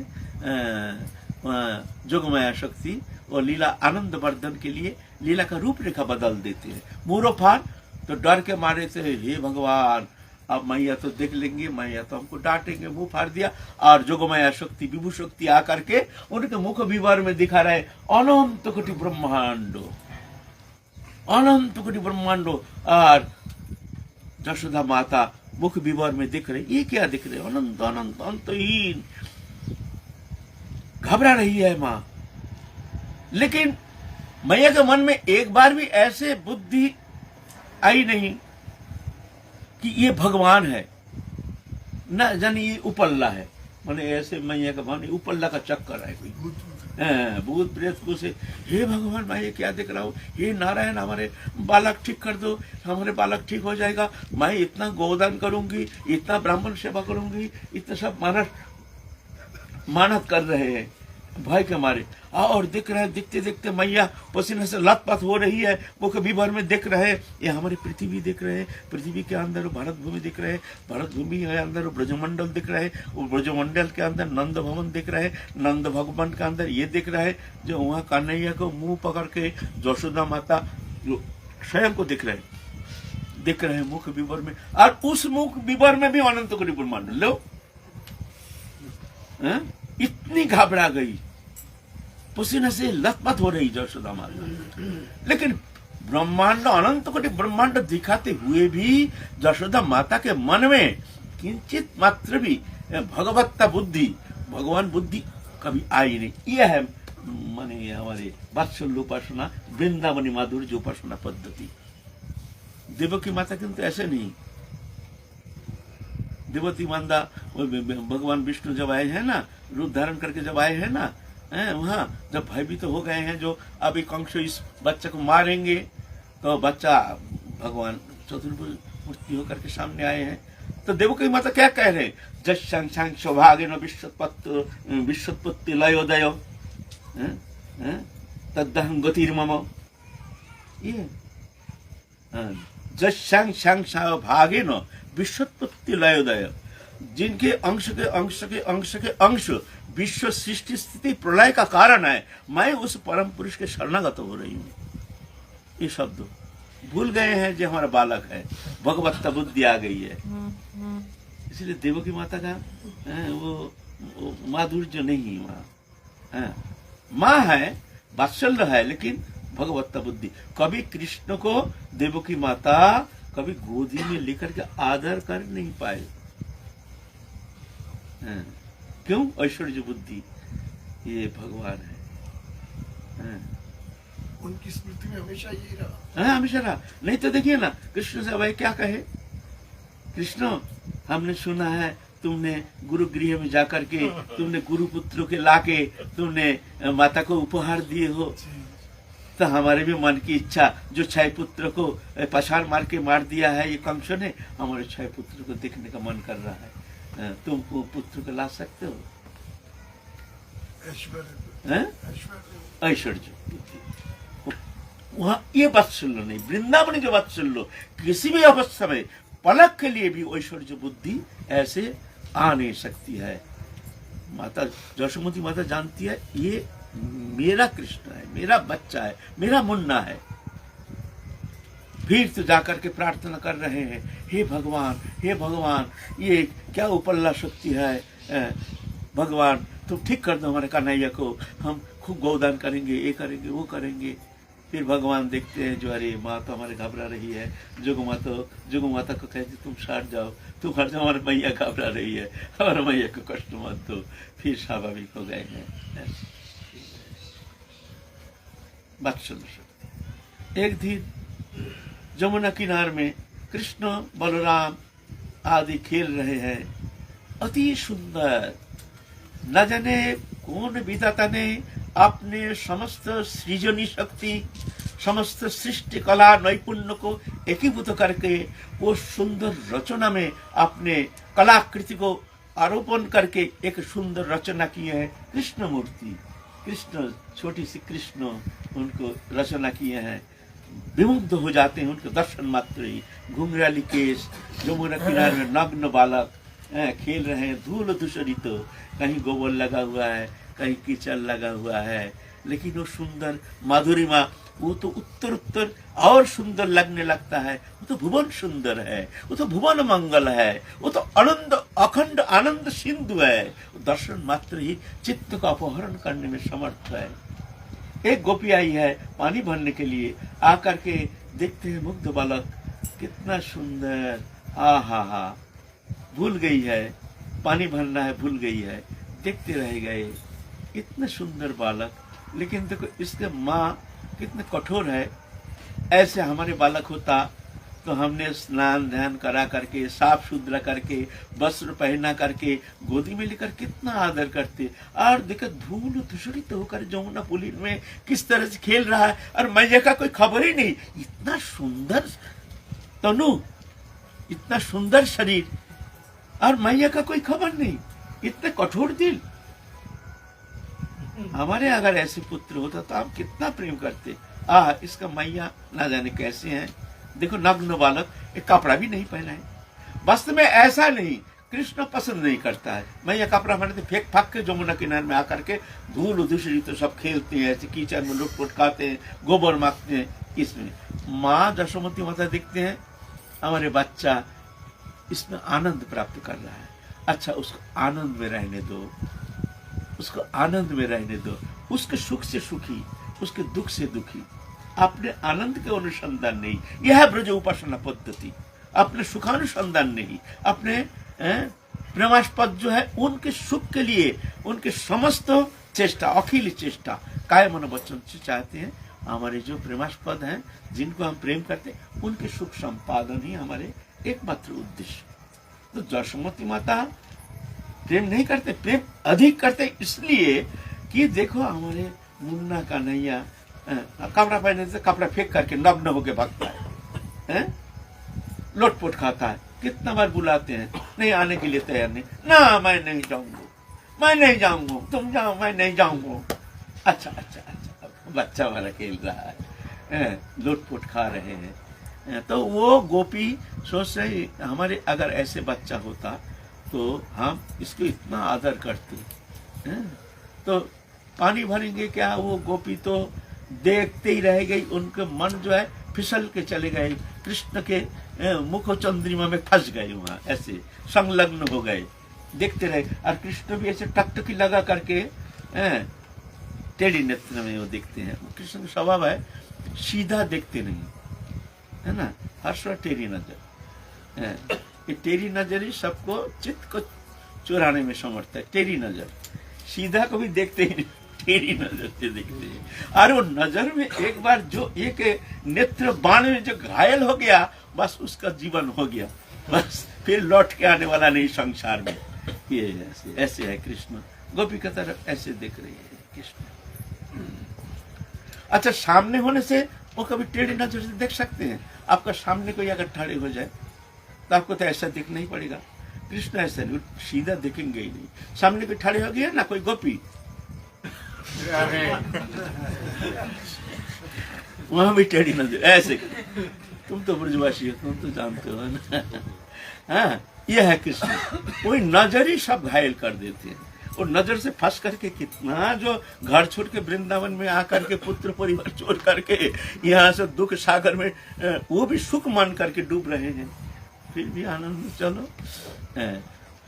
जोगमाया शक्ति और लीला आनंद वर्धन के लिए लीला का रूपरेखा बदल देते हैं। मूरोफान तो डर के मारे थे, हे भगवान अब मैया तो देख लेंगे, मैया तो हमको डांटेंगे, मुंह फाड़ दिया। और जोगमाया शक्ति विभू शक्ति आकर के उनके मुख विवर में दिखा रहे अनंत कोटि ब्रह्मांडो, अनंत कोटि ब्रह्मांडो। और यशोदा माता मुख विवर में दिख रहे, ये क्या दिख रहे? अनंत अनंत अंतहीन। घबरा रही है माँ, लेकिन मैया के मन में एक बार भी ऐसे बुद्धि आई नहीं कि ये भगवान है, न जानी ये उपल्ला है। माने ऐसे मैया का भाव नहीं, ऊपरला का चक्कर है कोई भूत प्रेत को से, हे भगवान मैं ये क्या देख रहा हूँ, हे नारायण हमारे बालक ठीक कर दो, हमारे बालक ठीक हो जाएगा, मैं इतना गोदान करूंगी, इतना ब्राह्मण सेवा करूंगी, इतना सब मानत कर रहे हैं भाई के मारे। और दिख रहे, दिखते दिखते मैया पसीने से लथपथ हो रही है, वो कभी भर में दिख रहे, ये हमारी पृथ्वी दिख रहे हैं, पृथ्वी के अंदर भारत भूमि दिख रहे, भारत भूमि के अंदर ब्रजमंडल दिख रहे, वो ब्रजमंडल के अंदर नंद भवन दिख रहे, नंद भगवान के अंदर ये दिख रहे, जो वहाँ कन्हैया को मुंह पकड़ के जशोदा माता जो स्वयं को दिख रहे मुख विवर में, और उस मुख विवर में भी अनंत कोटि ब्रह्मांड लो। इतनी घबरा गई, पसीने से लथपथ हो रही जशोदा माता, लेकिन ब्रह्मांड अनंत कोटि ब्रह्मांड दिखाते हुए भी जशोदा माता के मन में किंचित मात्र भी भगवत्ता बुद्धि, भगवान बुद्धि कभी आई नहीं। यह है माने हमारे वात्सल्य उपासना, वृंदावनी माधुर्य उपासना पद्धति। देवकी माता किंतु ऐसे नहीं। देवती माता भगवान विष्णु जब आए हैं ना, रूप धारण करके जब आए हैं ना, वहाँ जब भयभीत हो गए हैं, जो अभी कंस इस बच्चे को मारेंगे, तो बच्चा भगवान चतुर्भुज मूर्ति होकर के सामने आए हैं, तो देवकी माता क्या कह रहे हैं, जस्यांग सौभाग्य न विश्वोत्पत्ति लयोदय तद्धं गतिर्मम। ये जस्यांग सौभाग्य न विश्वोत्पत्ति लयोदय, जिनके अंश के अंश के अंश के अंश विश्व सृष्टि स्थिति प्रलय का कारण है, मैं उस परम पुरुष के शरणागत हो रही हूँ। ये शब्द भूल गए हैं जो हमारा बालक है, भगवत्ता बुद्धि आ गई है। इसलिए देवकी माता का वो माधुर्य नहीं, माँ है, वात्सल्य है, लेकिन भगवत्ता बुद्धि। कभी कृष्ण को देवकी माता कभी गोदी में लेकर के आदर कर नहीं पाए। क्यों? ऐश्वर्य बुद्धि, ये भगवान है। उनकी स्मृति में हमेशा यही रहा। हमेशा रहा। नहीं तो देखिए ना, कृष्ण से भाई क्या कहे, कृष्ण हमने सुना है तुमने गुरु गृह में जाकर के तुमने गुरु पुत्रों के लाके तुमने माता को उपहार दिए हो, तो हमारे भी मन की इच्छा, जो 6 पुत्र को पछाड़ मार के मार दिया है ये कंस ने, हमारे 6 पुत्र को देखने का मन कर रहा है। तुम पुत्र को ला सकते हो? ऐश्वर्य वहाँ ये वात्सल्य नहीं। वृंदावन के वात्सल्य किसी भी अवस्था में पलक के लिए भी ऐश्वर्य बुद्धि ऐसे आ नहीं सकती है। माता जशोमती माता जानती है ये मेरा कृष्ण है, मेरा बच्चा है, मेरा मुन्ना है। फिर तो जाकर के प्रार्थना कर रहे हैं, हे भगवान ये क्या उपल्ला शक्ति है, भगवान तुम ठीक कर दो हमारे कन्हैया को, हम खूब गोदान करेंगे, ये करेंगे, वो करेंगे। फिर भगवान देखते हैं जो अरे माँ तो हमारे घबरा रही है, जुगु माता को कहती तुम हट जाओ, हमारे मैया घबरा रही है, हमारे मैया को कष्ट मत दो। फिर स्वाभाविक हो गए हैं वात्सल्य शक्ति। एक दिन जमुना किनार में कृष्ण बलराम आदि खेल रहे हैं, अति सुंदर। न जाने कौन विधाता ने अपने समस्त सृजनी शक्ति, समस्त सृष्टि कला नैपुण्य को एकीभूत करके वो सुंदर रचना में अपने कलाकृति को आरोपण करके एक सुंदर रचना की है। कृष्ण मूर्ति, कृष्ण छोटी सी कृष्ण उनको रचना किए हैं। विमुग्ध हो जाते हैं उनके दर्शन मात्र ही। घुंघराली केश, यमुना किनारे में नग्न बालक खेल रहे हैं, धूल धूसरित, कहीं गोबर लगा हुआ है, कहीं कीचड़ लगा हुआ है, लेकिन वो सुंदर माधुरिमा वो तो उत्तर और सुंदर लगने लगता है। वो तो भुवन सुंदर है, वो तो भुवन मंगल है, वो तो आनंद अखंड आनंद सिंधु है। दर्शन मात्र ही चित्त का अपहरण करने में समर्थ है। एक गोपी आई है पानी भरने के लिए, आकर के देखते हैं मुग्ध बालक कितना सुंदर, हा भूल गई है पानी भरना है, भूल गई है, देखते रह गए। इतने सुंदर बालक, लेकिन देखो इसके माँ कितने कठोर है। ऐसे हमारे बालक होता तो हमने स्नान ध्यान करा करके, साफ सुथरा करके, वस्त्र पहना करके, गोदी में लेकर कितना आदर करते। और देखो धूल धूसरित होकर जमुना पुलिन में किस तरह से खेल रहा है, और मैया का कोई खबर ही नहीं। इतना सुंदर तनु, इतना सुंदर शरीर, और मैया का कोई खबर नहीं, इतने कठोर दिल। हमारे अगर ऐसे पुत्र होता तो हम कितना प्रेम करते। इसका मैया ना जाने कैसे हैं। देखो नग्न बालक, एक कपड़ा भी नहीं पहना है। वास्तव में ऐसा नहीं, कृष्ण पसंद नहीं करता है। मैया कपड़ा पहनते फेंक फाक के जमुना किनारे में आकर के धूल दूसरी तो सब खेलते हैं, ऐसे कीचड़ में लुटपुट खाते हैं, गोबर मारते हैं। इसमें माँ यशोमती माता देखते हैं हमारे बच्चा इसमें आनंद प्राप्त कर रहा है, अच्छा उसको आनंद में रहने दो, उसको आनंद में रहने दो। उसके सुख से सुखी, उसके दुख से दुखी, अपने आनंद के अनुसंधान नहीं। यह है ब्रज उपासना पद्धति। अपने सुखानुसंधान नहीं, अपने प्रेमास्पद जो है उनके सुख के लिए उनके समस्त चेष्टा, अखिल चेष्टा काय मन वचन से चाहते हैं। हमारे जो प्रेमास्पद हैं, जिनको हम प्रेम करते हैं, उनके सुख संपादन ही हमारे एकमात्र उद्देश्य। तो यशोमती माता प्रेम नहीं करते, प्रेम अधिक करते इसलिए कि देखो हमारे मुन्ना का नैया कपड़ा पहनने से कपड़ा फेंक करके नग्न होके भागता है, लोटपोट खाता है। कितना बार बुलाते हैं, नहीं आने के लिए तैयार नहीं, ना मैं नहीं जाऊंगा, मैं नहीं जाऊंगा, तुम जाओ, मैं नहीं जाऊंगा। अच्छा अच्छा अच्छा, बच्चा वाला खेल रहा है, लोटपोट खा रहे हैं। तो वो गोपी सोच रही हमारे अगर ऐसे बच्चा होता तो हम इसको इतना आदर करते हैं। तो पानी भरेंगे क्या, वो गोपी तो देखते ही रह गई। उनके मन जो है फिसल के चले गए, कृष्ण के मुख चंद्रिमा में फंस गए, वहां ऐसे संलग्न हो गए, देखते रहे। और कृष्ण भी ऐसे टकटकी लगा करके टेढ़ी नेत्र में वो देखते हैं। कृष्ण का स्वभाव है सीधा देखते नहीं, है ना, हर समय टेढ़ी नजर। ये टेढ़ी नजर ही सबको चित्त को चुराने में समर्थ है। टेढ़ी नजर, सीधा कभी देखते ही नहीं, टेढ़ी नजर से देखते हैं। और वो नजर में एक बार जो एक नेत्र बाण में जो घायल हो गया, बस उसका जीवन हो गया, बस फिर लौट के आने वाला नहीं संसार में। ये ऐसे है कृष्ण, गोपी की तरफ ऐसे देख रही है कृष्ण। अच्छा, सामने होने से वो कभी टेढ़ी नजर से देख सकते हैं। आपका सामने कोई अगर ठाड़े हो जाए तो आपको तो ऐसा दिखना ही पड़ेगा। कृष्ण ऐसा नहीं, सीधा देखेंगे ही नहीं। सामने कोई ठाड़े हो गया ना, कोई गोपी, वहां भी टेढ़ी नजर ऐसे। तुम तो ब्रजवासी हो, तुम तो जानते हो ना। हाँ, यह है कृष्ण, कोई नजर ही सब घायल कर देते हैं। और नजर से फंस करके कितना जो घर छोड़ के वृंदावन में आकर के पुत्र परिवार छोड़ करके यहाँ से दुख सागर में वो भी सुख मान करके डूब रहे हैं, फिर भी आनंद में चलो।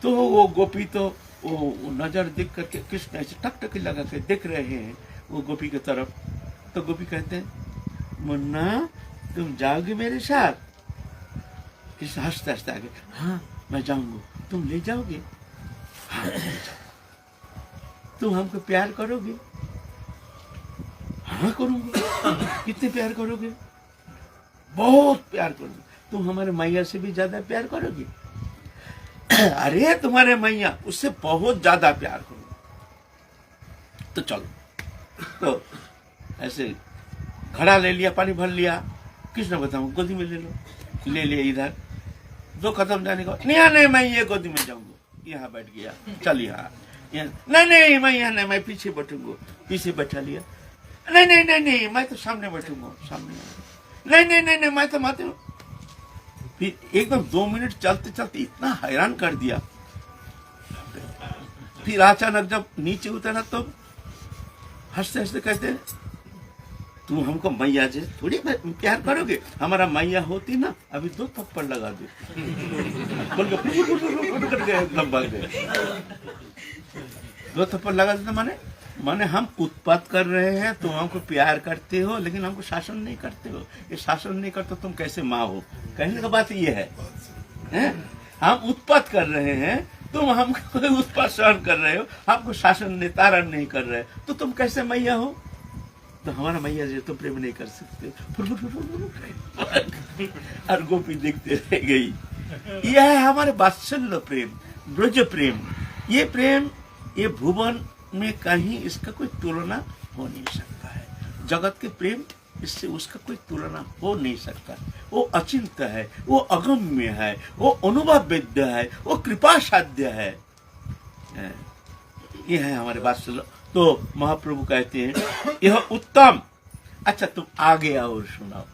तो वो गोपी तो वो नजर देख करके कृष्ण ऐसे टकटकी लगा के देख रहे हैं वो गोपी की तरफ। तो गोपी कहते हैं, मुन्ना तुम जाओगे मेरे साथ? कृष्ण हंसते हंसते आगे, हाँ मैं जाऊंगा, तुम ले जाओगे? हाँ तुम हमको प्यार करोगे? हाँ करूंगा। कितने प्यार करोगे? बहुत प्यार करोगे। तुम हमारे मैया से भी ज्यादा प्यार करोगे? अरे तुम्हारे मैया उससे बहुत ज्यादा प्यार करो। तो चलो। तो ऐसे घड़ा ले लिया, पानी भर लिया। कृष्ण बताऊं गोदी में ले लो, ले लिया इधर। 2 कदम जाने को, नहीं मैं ये गोदी में जाऊंगा। यहाँ बैठ गया, चल यहाँ, नहीं मैं यहाँ नहीं, मैं पीछे बैठूंगा। पीछे बैठा लिया, नहीं मैं तो सामने बैठूंगा, सामने। नहीं मैं तो माते हूँ। फिर एकदम 2 मिनट चलते चलते इतना हैरान कर दिया। फिर अचानक जब नीचे उतरा तो हंसते हंसते कहते, तुम हमको मैया से थोड़ी प्यार करोगे? हमारा मैया होती ना, अभी 2 थप्पड़ लगा दे। बोल के एकदम भाग गए। 2 थप्पड़ लगा देते माने हम उत्पात कर रहे हैं, तुम हमको प्यार करते हो लेकिन हमको शासन नहीं करते हो। ये शासन नहीं करते तुम कैसे माँ हो? कहने का बात ये है? हम उत्पात कर रहे हैं, तुम हमको उत्पात सहन कर रहे हो, हमको शासन नितारण नहीं कर रहे, तो तुम कैसे मैया हो? तो हमारा मैया जी तो प्रेम नहीं कर सकते, और गोपी देखते रह गई। यह है हमारे वात्सल्य प्रेम, ब्रज प्रेम। ये प्रेम, ये भुवन में कहीं इसका कोई तुलना हो नहीं सकता है। जगत के प्रेम इससे उसका कोई तुलना हो नहीं सकता। वो अचिंत्य है, वो अगम्य है, वो अनुभव वेद्य है, वो कृपा साध्य है। ये है हमारे वात्सल्य। तो महाप्रभु कहते हैं यह उत्तम। अच्छा तुम आगे और सुनाओ।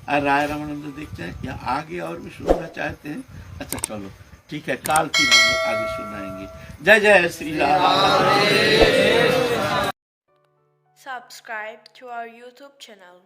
और राय रामानंद देखते हैं या आगे और भी सुनना चाहते हैं। अच्छा चलो ठीक है, काल फिर हम लोग आगे सुनाएंगे। जय जय Shri Ram. Subscribe to our YouTube channel.